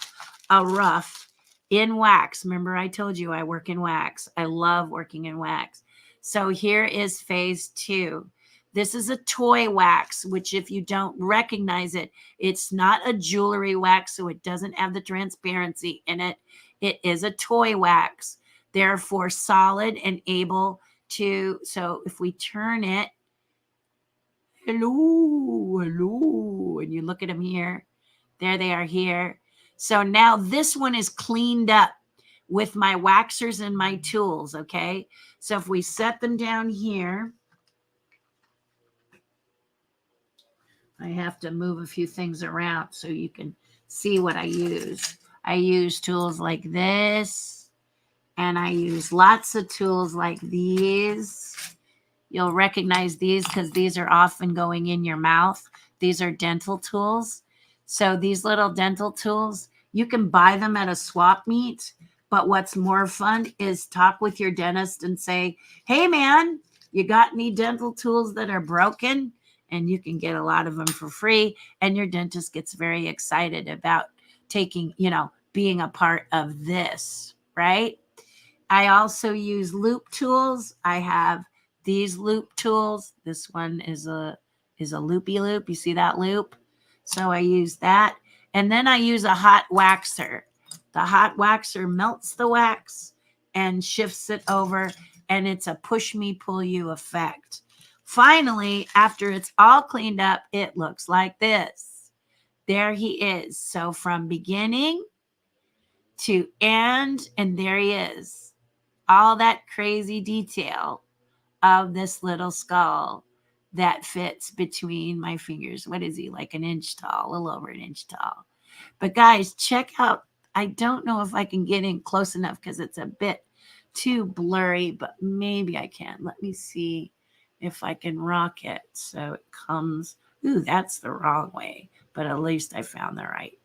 a rough in wax. Remember, I told you I work in wax. I love working in wax. So here is phase 2. This is a toy wax, which if you don't recognize it, it's not a jewelry wax, so it doesn't have the transparency in it. It is a toy wax, therefore solid and able to, so if we turn it, hello, and you look at them here, there they are here. So now this one is cleaned up with my waxers and my tools, okay? So if we set them down here, I have to move a few things around so you can see what I use. I use tools like this, and I use lots of tools like these. You'll recognize these because these are often going in your mouth. These are dental tools. So these little dental tools, you can buy them at a swap meet. But what's more fun is talk with your dentist and say, hey, man, you got any dental tools that are broken? And you can get a lot of them for free. And your dentist gets very excited about taking, being a part of this, right? I also use loop tools. I have these loop tools. This one is a loopy loop. You see that loop? So I use that. And then I use a hot waxer. The hot waxer melts the wax and shifts it over, and it's a push me, pull you effect. Finally, after it's all cleaned up, it looks like this. There he is. So from beginning to end, and there he is. All that crazy detail of this little skull that fits between my fingers. What is he, like an inch tall, a little over an inch tall? But guys, check out, I don't know if I can get in close enough because it's a bit too blurry, but maybe I can. Let me see if I can rock it so it comes. Ooh, that's the wrong way, but at least I found the right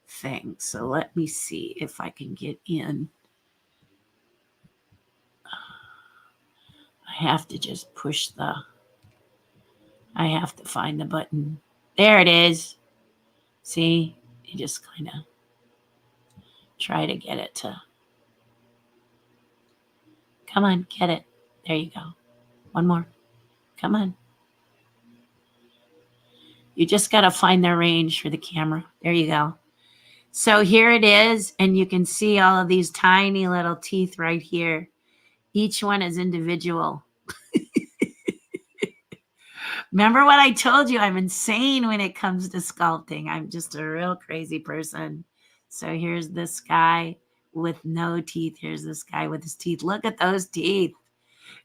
thing. So let me see if I can get in. I have to just I have to find the button. There it is. See, you just kind of try to get it to, come on, get it. There you go. One more. Come on. You just got to find the range for the camera. There you go. So here it is, and you can see all of these tiny little teeth right here. Each one is individual. Remember what I told you? I'm insane when it comes to sculpting. I'm just a real crazy person. So here's this guy with no teeth. Here's this guy with his teeth. Look at those teeth.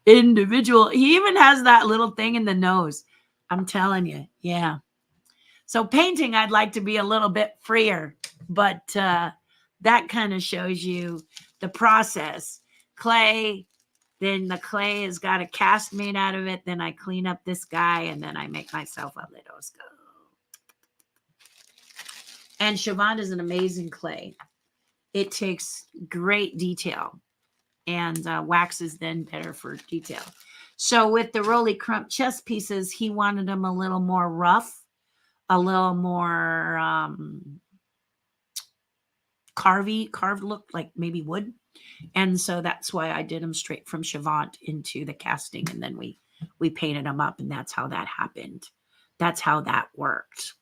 Individual. He even has that little thing in the nose. I'm telling you. Yeah. So painting, I'd like to be a little bit freer, but that kind of shows you the process. Clay, then the clay has got a cast made out of it. Then I clean up this guy, and then I make myself a little skull. And Chavant is an amazing clay. It takes great detail, and wax is then better for detail. So with the roly crump chess pieces, he wanted them a little more rough, a little more carved look, like maybe wood. And so that's why I did them straight from Chavant into the casting, and then we painted them up, and that's how that happened. That's how that worked.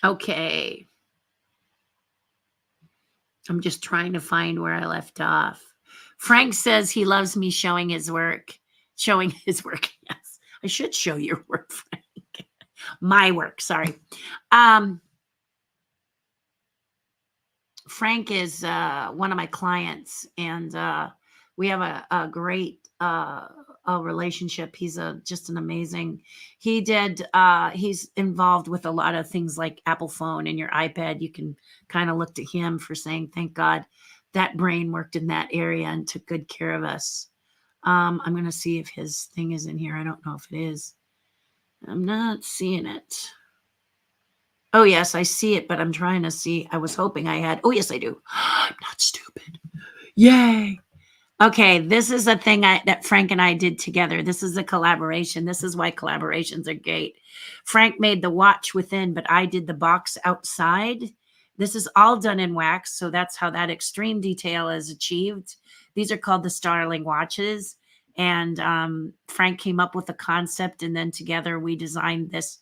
Okay. I'm just trying to find where I left off. Frank says he loves me showing his work. Showing his work. Yes. I should show your work, Frank. My work, sorry. Frank is one of my clients, and we have a great a relationship. He's just an amazing. He's involved with a lot of things like Apple phone and your iPad. You can kind of look to him for saying, thank God that brain worked in that area and took good care of us. I'm going to see if his thing is in here. I don't know if it is. I'm not seeing it. Oh, yes, I see it, but I'm trying to see. I was hoping I had. Oh, yes, I do. I'm not stupid. Yay. Okay, this is a thing that Frank and I did together. This is a collaboration. This is why collaborations are great. Frank made the watch within, but I did the box outside. This is all done in wax, so that's how that extreme detail is achieved. These are called the Starling watches, and Frank came up with the concept, and then together we designed this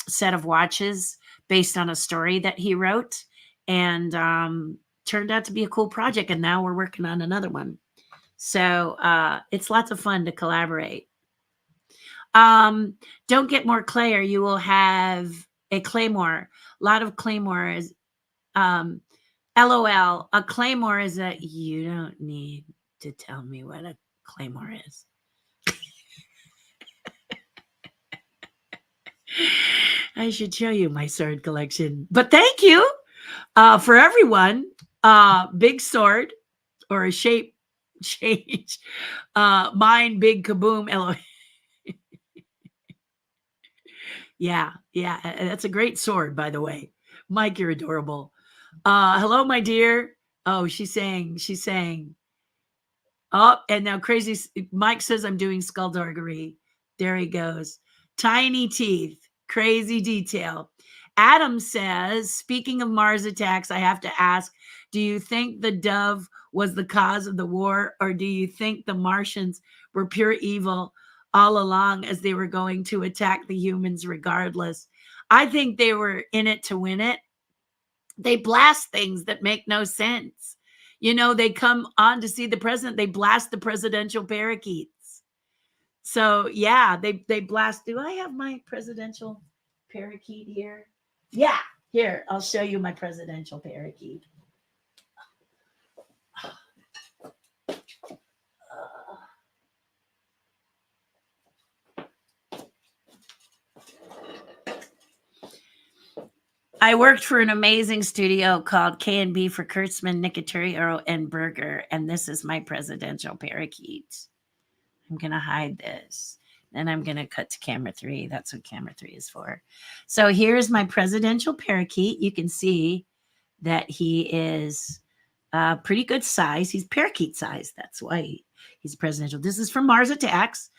set of watches based on a story that he wrote, and turned out to be a cool project. And now we're working on another one. So it's lots of fun to collaborate. Don't get more clay or you will have a claymore. A lot of claymores. LOL. A claymore is a, you don't need to tell me what a claymore is. I should show you my sword collection. But thank you for everyone. Big sword or a shape change. Mine, big kaboom. LOL. Yeah. That's a great sword, by the way. Mike, you're adorable. Hello, my dear. Oh, she's saying. Oh, and now crazy. Mike says I'm doing skullduggery. There he goes. Tiny teeth, crazy detail. Adam says, speaking of Mars attacks, I have to ask, do you think the dove was the cause of the war, or do you think the Martians were pure evil all along as they were going to attack the humans regardless? I think they were in it to win it. They blast things that make no sense. You know, they come on to see the president, they blast the presidential parakeets. So yeah, they blast. Do I have my presidential parakeet here? Yeah, here, I'll show you my presidential parakeet. I worked for an amazing studio called K&B for Kurtzman, Nicotero, and Berger, and this is my presidential parakeet. I'm going to hide this. Then I'm going to cut to camera 3. That's what camera 3 is for. So here's my presidential parakeet. You can see that he is pretty good size. He's parakeet size. That's why he's presidential. This is from Mars Attacks.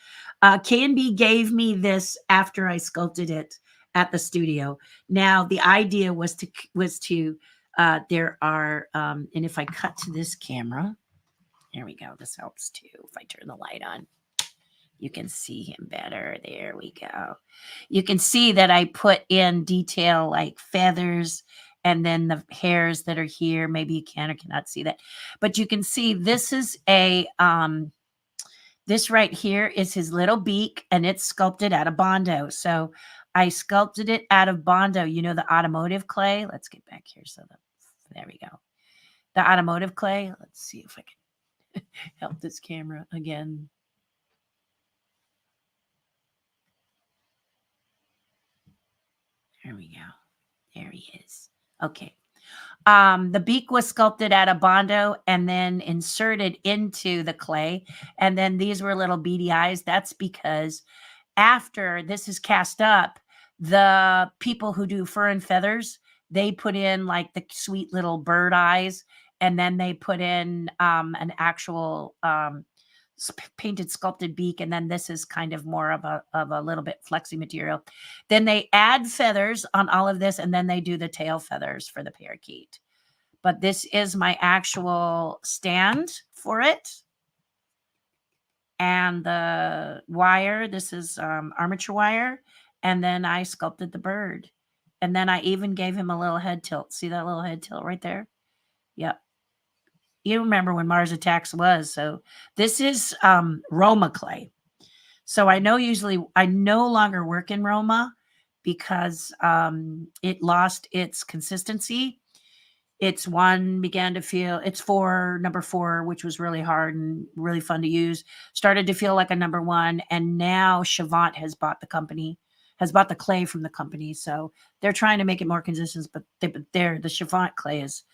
K&B gave me this after I sculpted it at the studio. Now the idea was to there are and if I cut to this camera, there we go. This helps too. If I turn the light on, you can see him better. There we go. You can see that I put in detail like feathers and then the hairs that are here. Maybe you can or cannot see that, but you can see this is a this right here is his little beak, and it's sculpted out of Bondo. So I sculpted it out of Bondo. You know, the automotive clay. Let's get back here. So there we go. The automotive clay. Let's see if I can help this camera again. There we go. There he is. Okay. The beak was sculpted out of Bondo and then inserted into the clay. And then these were little beady eyes. That's because after this is cast up, the people who do fur and feathers, they put in like the sweet little bird eyes, and then they put in an actual painted sculpted beak, and then this is kind of more of a little bit flexy material. Then they add feathers on all of this, and then they do the tail feathers for the parakeet. But this is my actual stand for it. And the wire, this is armature wire. And then I sculpted the bird. And then I even gave him a little head tilt. See that little head tilt right there? Yep. You remember when Mars Attacks was. So this is Roma clay. So I know usually I no longer work in Roma because it lost its consistency. It's number 4, which was really hard and really fun to use. Started to feel like a number 1. And now Chavant has bought the clay from the company. So they're trying to make it more consistent, but the Chavant clay is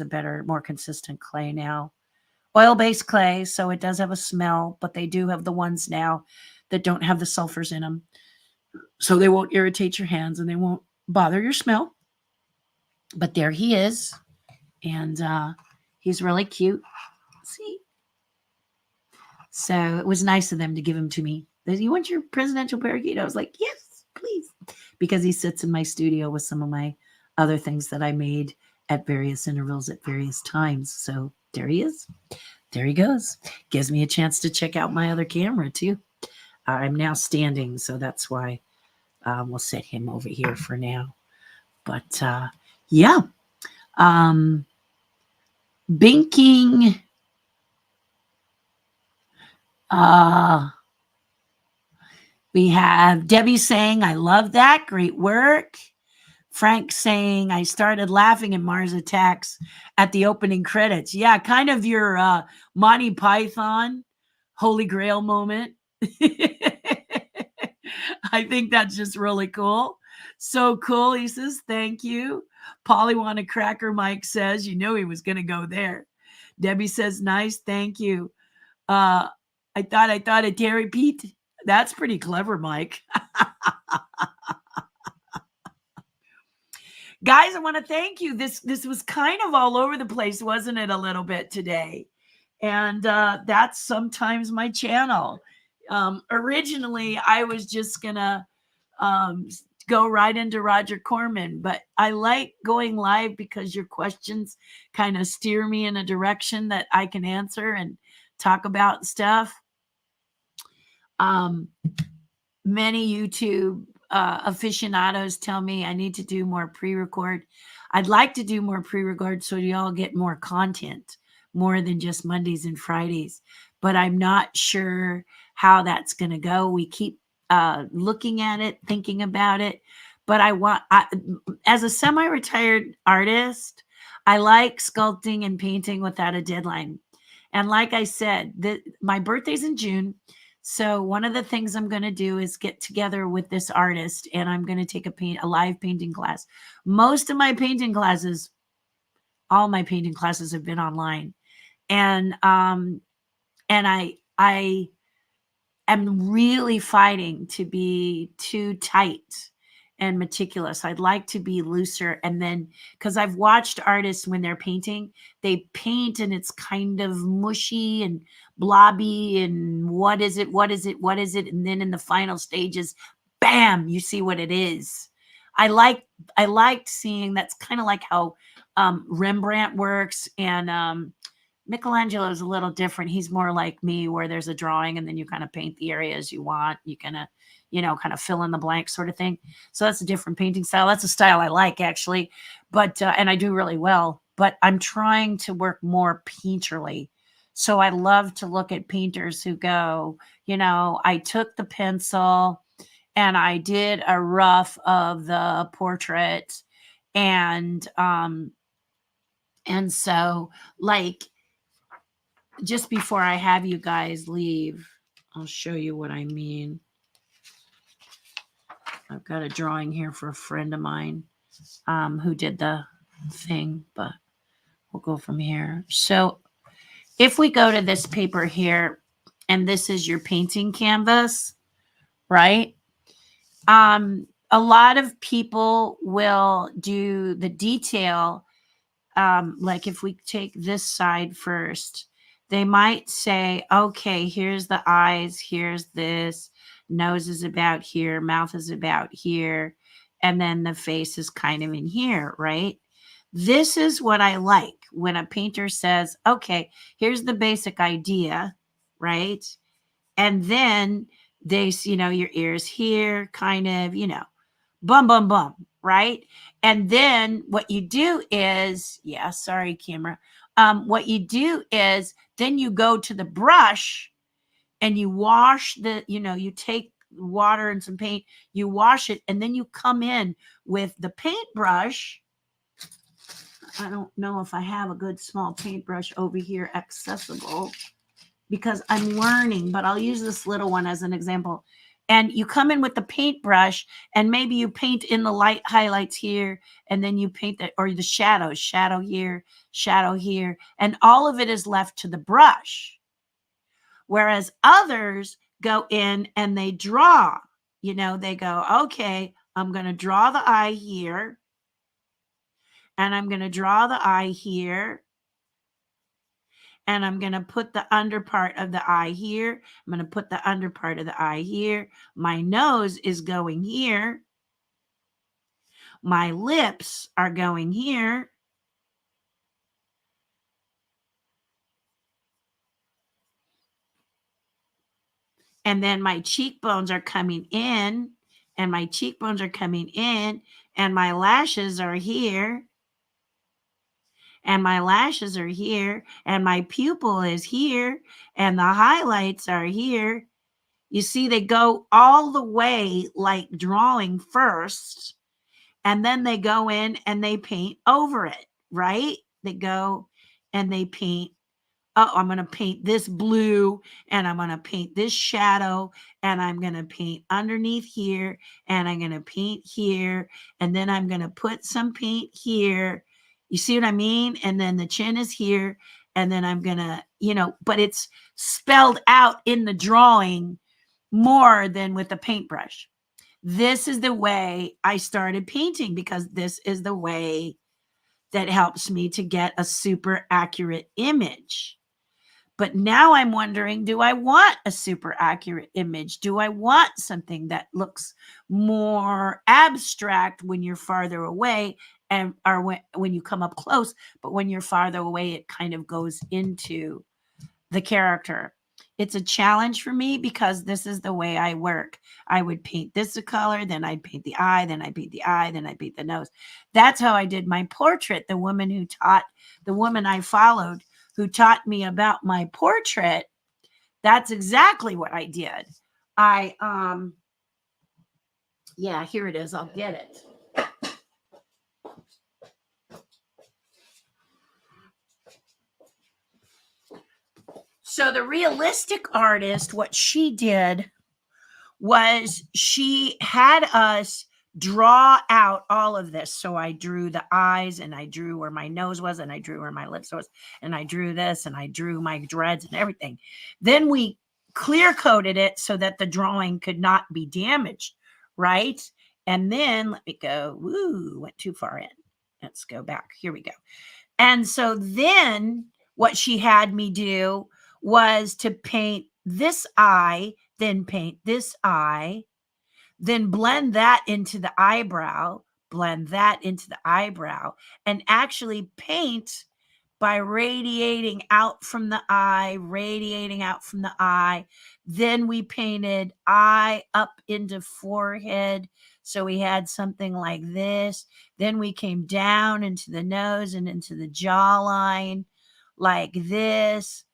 a better, more consistent clay now. Oil-based clay, so it does have a smell, but they do have the ones now that don't have the sulfurs in them. So they won't irritate your hands and they won't bother your smell. But there he is. And he's really cute. See? So it was nice of them to give him to me. You want your presidential parakeet? I was like, yes, please. Because he sits in my studio with some of my other things that I made at various intervals at various times. So there he is. There he goes. Gives me a chance to check out my other camera too. I'm now standing, so that's why we'll set him over here for now. But yeah. Binking. We have Debbie saying, I love that. Great work. Frank saying, I started laughing at Mars Attacks at the opening credits. Yeah, kind of your Monty Python Holy Grail moment. I think that's just really cool. So cool. He says, thank you. Polly want a cracker, Mike says. You know he was going to go there. Debbie says, nice. Thank you. I thought of Terry Pete. That's pretty clever, Mike. Guys, I want to thank you. This was kind of all over the place, wasn't it, a little bit today? And that's sometimes my channel. Originally, I was just going to go right into Roger Corman, but I like going live because your questions kind of steer me in a direction that I can answer and talk about stuff. Many YouTube aficionados tell me I need to do more pre-record. I'd like to do more pre-record so y'all get more content, more than just Mondays and Fridays, but I'm not sure how that's going to go. We keep looking at it, thinking about it, but as a semi-retired artist, I like sculpting and painting without a deadline. And like I said, my birthday's in June. So one of the things I'm going to do is get together with this artist, and I'm going to take a live painting class. Most of my painting classes, all my painting classes have been online. And I am really fighting to be too tight and meticulous. I'd like to be looser. And then, because I've watched artists when they're painting, they paint and it's kind of mushy and blobby and what is it? And then in the final stages, bam, you see what it is. I liked seeing, that's kind of like how Rembrandt works, and Michelangelo is a little different. He's more like me, where there's a drawing and then you kind of paint the areas you want. You kind of fill in the blanks sort of thing. So that's a different painting style. That's a style I like, actually. But, and I do really well, but I'm trying to work more painterly. So I love to look at painters who go, I took the pencil and I did a rough of the portrait. And so, like, just before I have you guys leave, I'll show you what I mean. I've got a drawing here for a friend of mine who did the thing, but we'll go from here. So if we go to this paper here, and this is your painting canvas, right? A lot of people will do the detail. Like if we take this side first, they might say, okay, here's the eyes, here's this, nose is about here, mouth is about here, and then the face is kind of in here, right? This is what I like when a painter says, okay, here's the basic idea, right? And then your ears here, kind of, bum, bum, bum, right? And then what you do is, yeah, sorry, camera. What you do is then you go to the brush and you wash you take water and some paint, you wash it, and then you come in with the paintbrush. I don't know if I have a good small paintbrush over here accessible because I'm learning, but I'll use this little one as an example. And you come in with the paintbrush and maybe you paint in the light highlights here, and then you paint that, or the shadows, shadow here, and all of it is left to the brush. Whereas others go in and they draw, they go, okay, I'm going to draw the eye here, and I'm going to draw the eye here, and I'm going to put the under part of the eye here. I'm going to put the under part of the eye here. My nose is going here. My lips are going here. And then my cheekbones are coming in, and my cheekbones are coming in, and my lashes are here. And my lashes are here, and my pupil is here, and the highlights are here. You see, they go all the way like drawing first, and then they go in and they paint over it, right? They go and they paint. Oh, I'm going to paint this blue, and I'm going to paint this shadow, and I'm going to paint underneath here, and I'm going to paint here, and then I'm going to put some paint here. You see what I mean? And then the chin is here, and then I'm going to, but it's spelled out in the drawing more than with the paintbrush. This is the way I started painting because this is the way that helps me to get a super accurate image. But now I'm wondering, do I want a super accurate image? Do I want something that looks more abstract when you're farther away or when you come up close, but when you're farther away, it kind of goes into the character. It's a challenge for me because this is the way I work. I would paint this a color, then I'd paint the eye, then I'd paint the eye, then I'd paint the nose. That's how I did my portrait. The woman I followed who taught me about my portrait, that's exactly what I did. Yeah, here it is. I'll get it. So the realistic artist, what she did was she had us draw out all of this. So I drew the eyes, and I drew where my nose was, and I drew where my lips was, and I drew this, and I drew my dreads and everything. Then we clear coated it so that the drawing could not be damaged, right? And then let me go. Woo, went too far in. Let's go back. Here we go. And so then what she had me do was to paint this eye, then paint this eye, then blend that into the eyebrow, and actually paint by radiating out from the eye. Then we painted eye up into forehead. So we had something like this. Then we came down into the nose and into the jawline like this.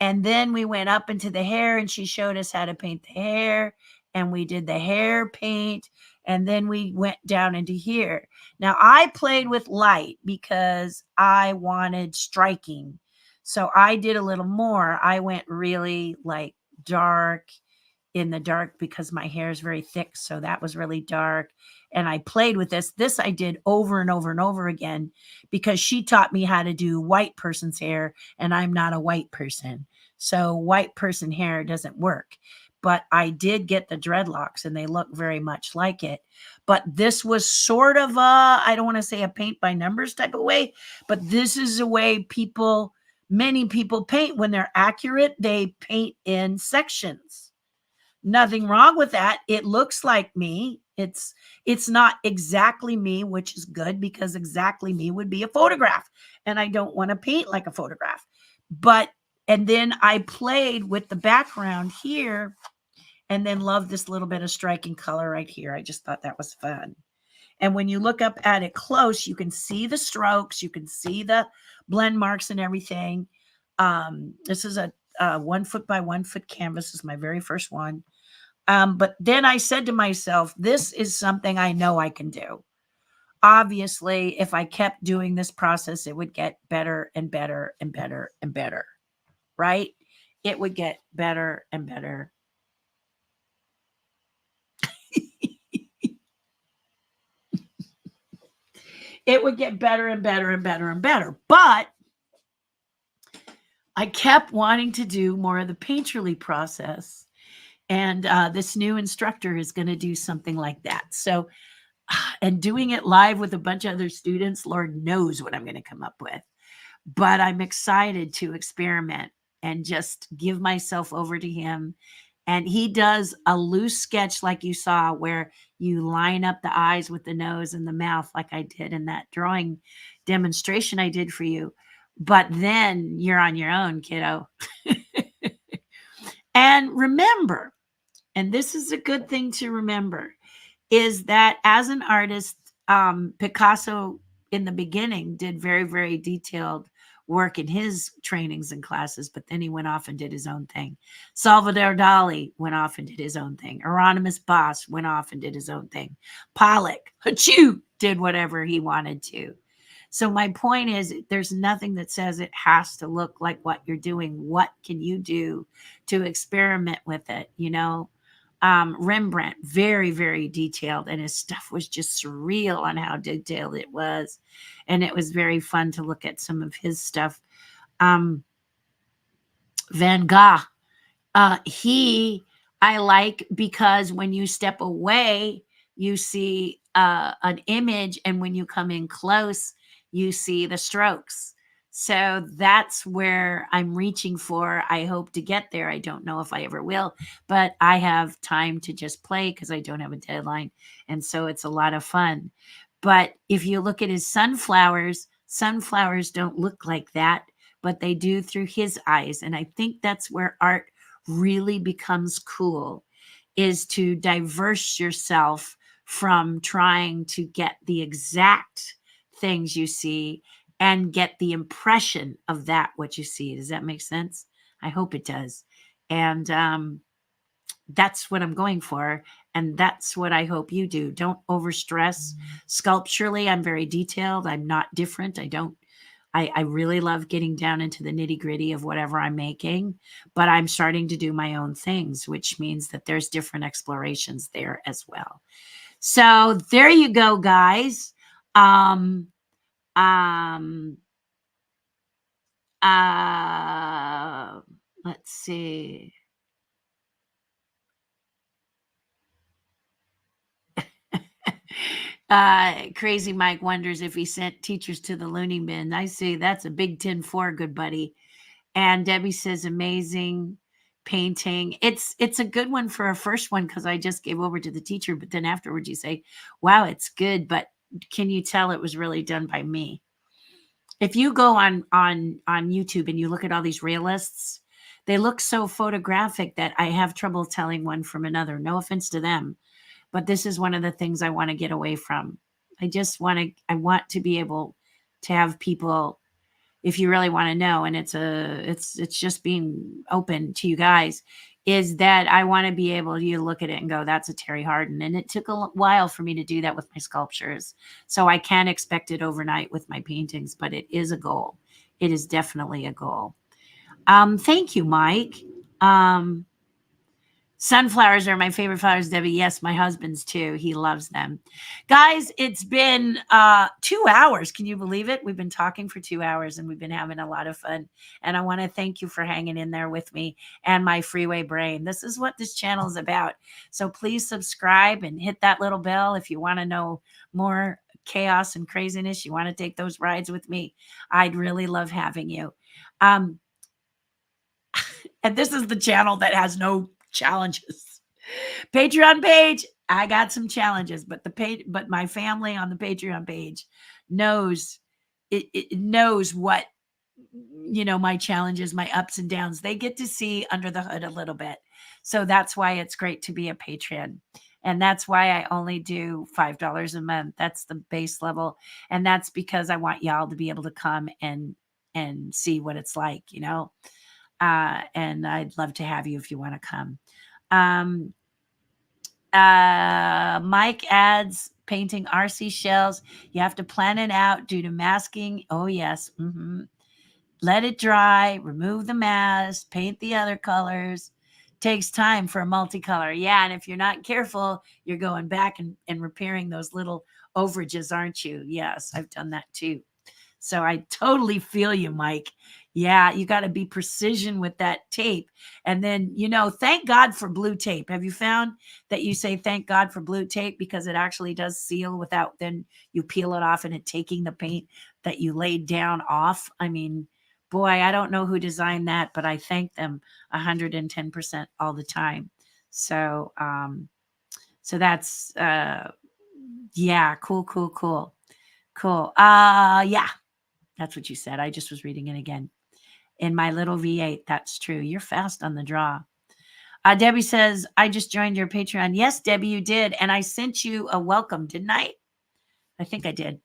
And then we went up into the hair, and she showed us how to paint the hair, and we did the hair paint, and then we went down into here. Now I played with light because I wanted striking. So I did a little more. I went really like dark in the dark because my hair is very thick. So that was really dark. And I played with this. This I did over and over and over again because she taught me how to do white person's hair, and I'm not a white person. So white person hair doesn't work. but I did get the dreadlocks and they look very much like it. But this was sort of I don't want to say a paint by numbers type of way, but this is a way many people paint. When they're accurate, they paint in sections. Nothing wrong with that. It looks like me. It's not exactly me, which is good because exactly me would be a photograph, and I don't want to paint like a photograph. And then I played with the background here, and then loved this little bit of striking color right here. I just thought that was fun. And when you look up at it close, you can see the strokes, you can see the blend marks and everything. This is a 1 foot by 1 foot canvas. This is my very first one. But then I said to myself, this is something I know I can do. Obviously, if I kept doing this process, it would get better and better and better and better, right? It would get better and better. It would get better and better and better and better. But I kept wanting to do more of the painterly process. And this new instructor is going to do something like that. So, and doing it live with a bunch of other students, Lord knows what I'm going to come up with. But I'm excited to experiment and just give myself over to him. And he does a loose sketch like you saw, where you line up the eyes with the nose and the mouth like I did in that drawing demonstration I did for you. But then you're on your own, kiddo. And remember, and this is a good thing to remember, is that as an artist, Picasso in the beginning did very, very detailed work in his trainings and classes, but then he went off and did his own thing. Salvador Dali went off and did his own thing. Hieronymus Bosch went off and did his own thing. Pollock, Hachoo, did whatever he wanted to. So my point is, there's nothing that says it has to look like what you're doing. What can you do to experiment with it? You know, Rembrandt, very, very detailed, and his stuff was just surreal on how detailed it was. And it was very fun to look at some of his stuff. Van Gogh, I like because when you step away, you see an image, and when you come in close, you see the strokes. So that's where I'm reaching for. I hope to get there. I don't know if I ever will, but I have time to just play because I don't have a deadline. And so it's a lot of fun. But if you look at his sunflowers don't look like that, but they do through his eyes. And I think that's where art really becomes cool, is to diverse yourself from trying to get the exact things you see and get the impression of that what you see. Does that make sense? I hope it does. And that's what I'm going for, and that's what I hope you do. Don't overstress. Sculpturally, I'm very detailed. I'm not different. I really love getting down into the nitty gritty of whatever I'm making, but I'm starting to do my own things, which means that there's different explorations there as well. So there you go, guys. Um, um, let's see. Crazy Mike wonders if he sent teachers to the loony bin. I say that's a big 10-4, good buddy. And Debbie says amazing painting. It's a good one for a first one because I just gave over to the teacher, but then afterwards you say, wow, it's good, but can you tell it was really done by me? If you go on YouTube and you look at all these realists, they look so photographic that I have trouble telling one from another. No offense to them, but this is one of the things I want to get away from. I want to be able to have people, if you really want to know, and it's just being open to you guys, is that I want to be able to look at it and go, that's a Terri Hardin. And it took a while for me to do that with my sculptures. So I can't expect it overnight with my paintings, but it is a goal. It is definitely a goal. Thank you, Mike. Sunflowers are my favorite flowers, Debbie. Yes, my husband's too. He loves them. Guys, it's been 2 hours. Can you believe it? We've been talking for 2 hours and we've been having a lot of fun. And I want to thank you for hanging in there with me and my freeway brain. This is what this channel is about. So please subscribe and hit that little bell if you want to know more chaos and craziness. You want to take those rides with me. I'd really love having you. And this is the channel that has no challenges. Patreon page, I got some challenges, but but my family on the Patreon page knows it knows what my challenges, my ups and downs. They get to see under the hood a little bit. So that's why it's great to be a patron. And that's why I only do $5 a month. That's the base level. And that's because I want y'all to be able to come and see what it's like, and I'd love to have you if you want to come. Mike adds painting RC shells. You have to plan it out due to masking. Oh, yes. Let it dry, remove the mask, paint the other colors. Takes time for a multicolor. Yeah, and if you're not careful, you're going back and repairing those little overages, aren't you? Yes, I've done that too. So I totally feel you, Mike. Yeah, you got to be precision with that tape. And then, thank God for blue tape. Have you found that you say thank God for blue tape because it actually does seal without then you peel it off and it taking the paint that you laid down off? I mean, boy, I don't know who designed that, but I thank them 110% all the time. So, so that's, yeah, cool. Yeah, that's what you said. I just was reading it again. In my little V8, that's true. You're fast on the draw. Debbie says, I just joined your Patreon. Yes, Debbie, you did. And I sent you a welcome, didn't I? I think I did.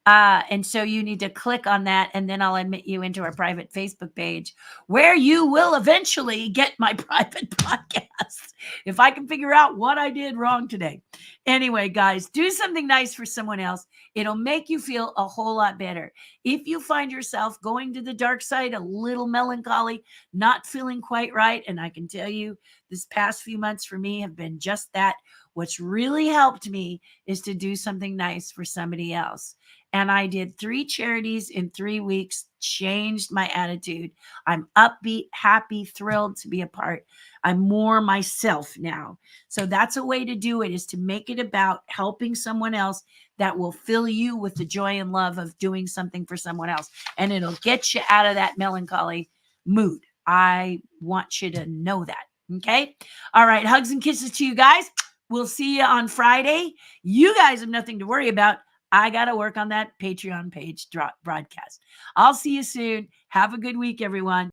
And so you need to click on that, and then I'll admit you into our private Facebook page where you will eventually get my private podcast if I can figure out what I did wrong today. Anyway, guys, do something nice for someone else. It'll make you feel a whole lot better. If you find yourself going to the dark side, a little melancholy, not feeling quite right, and I can tell you this past few months for me have been just that. What's really helped me is to do something nice for somebody else. And I did 3 charities in 3 weeks, changed my attitude. I'm upbeat, happy, thrilled to be a part. I'm more myself now. So that's a way to do it, is to make it about helping someone else that will fill you with the joy and love of doing something for someone else. And it'll get you out of that melancholy mood. I want you to know that. Okay. All right. Hugs and kisses to you guys. We'll see you on Friday. You guys have nothing to worry about. I got to work on that Patreon page broadcast. I'll see you soon. Have a good week, everyone.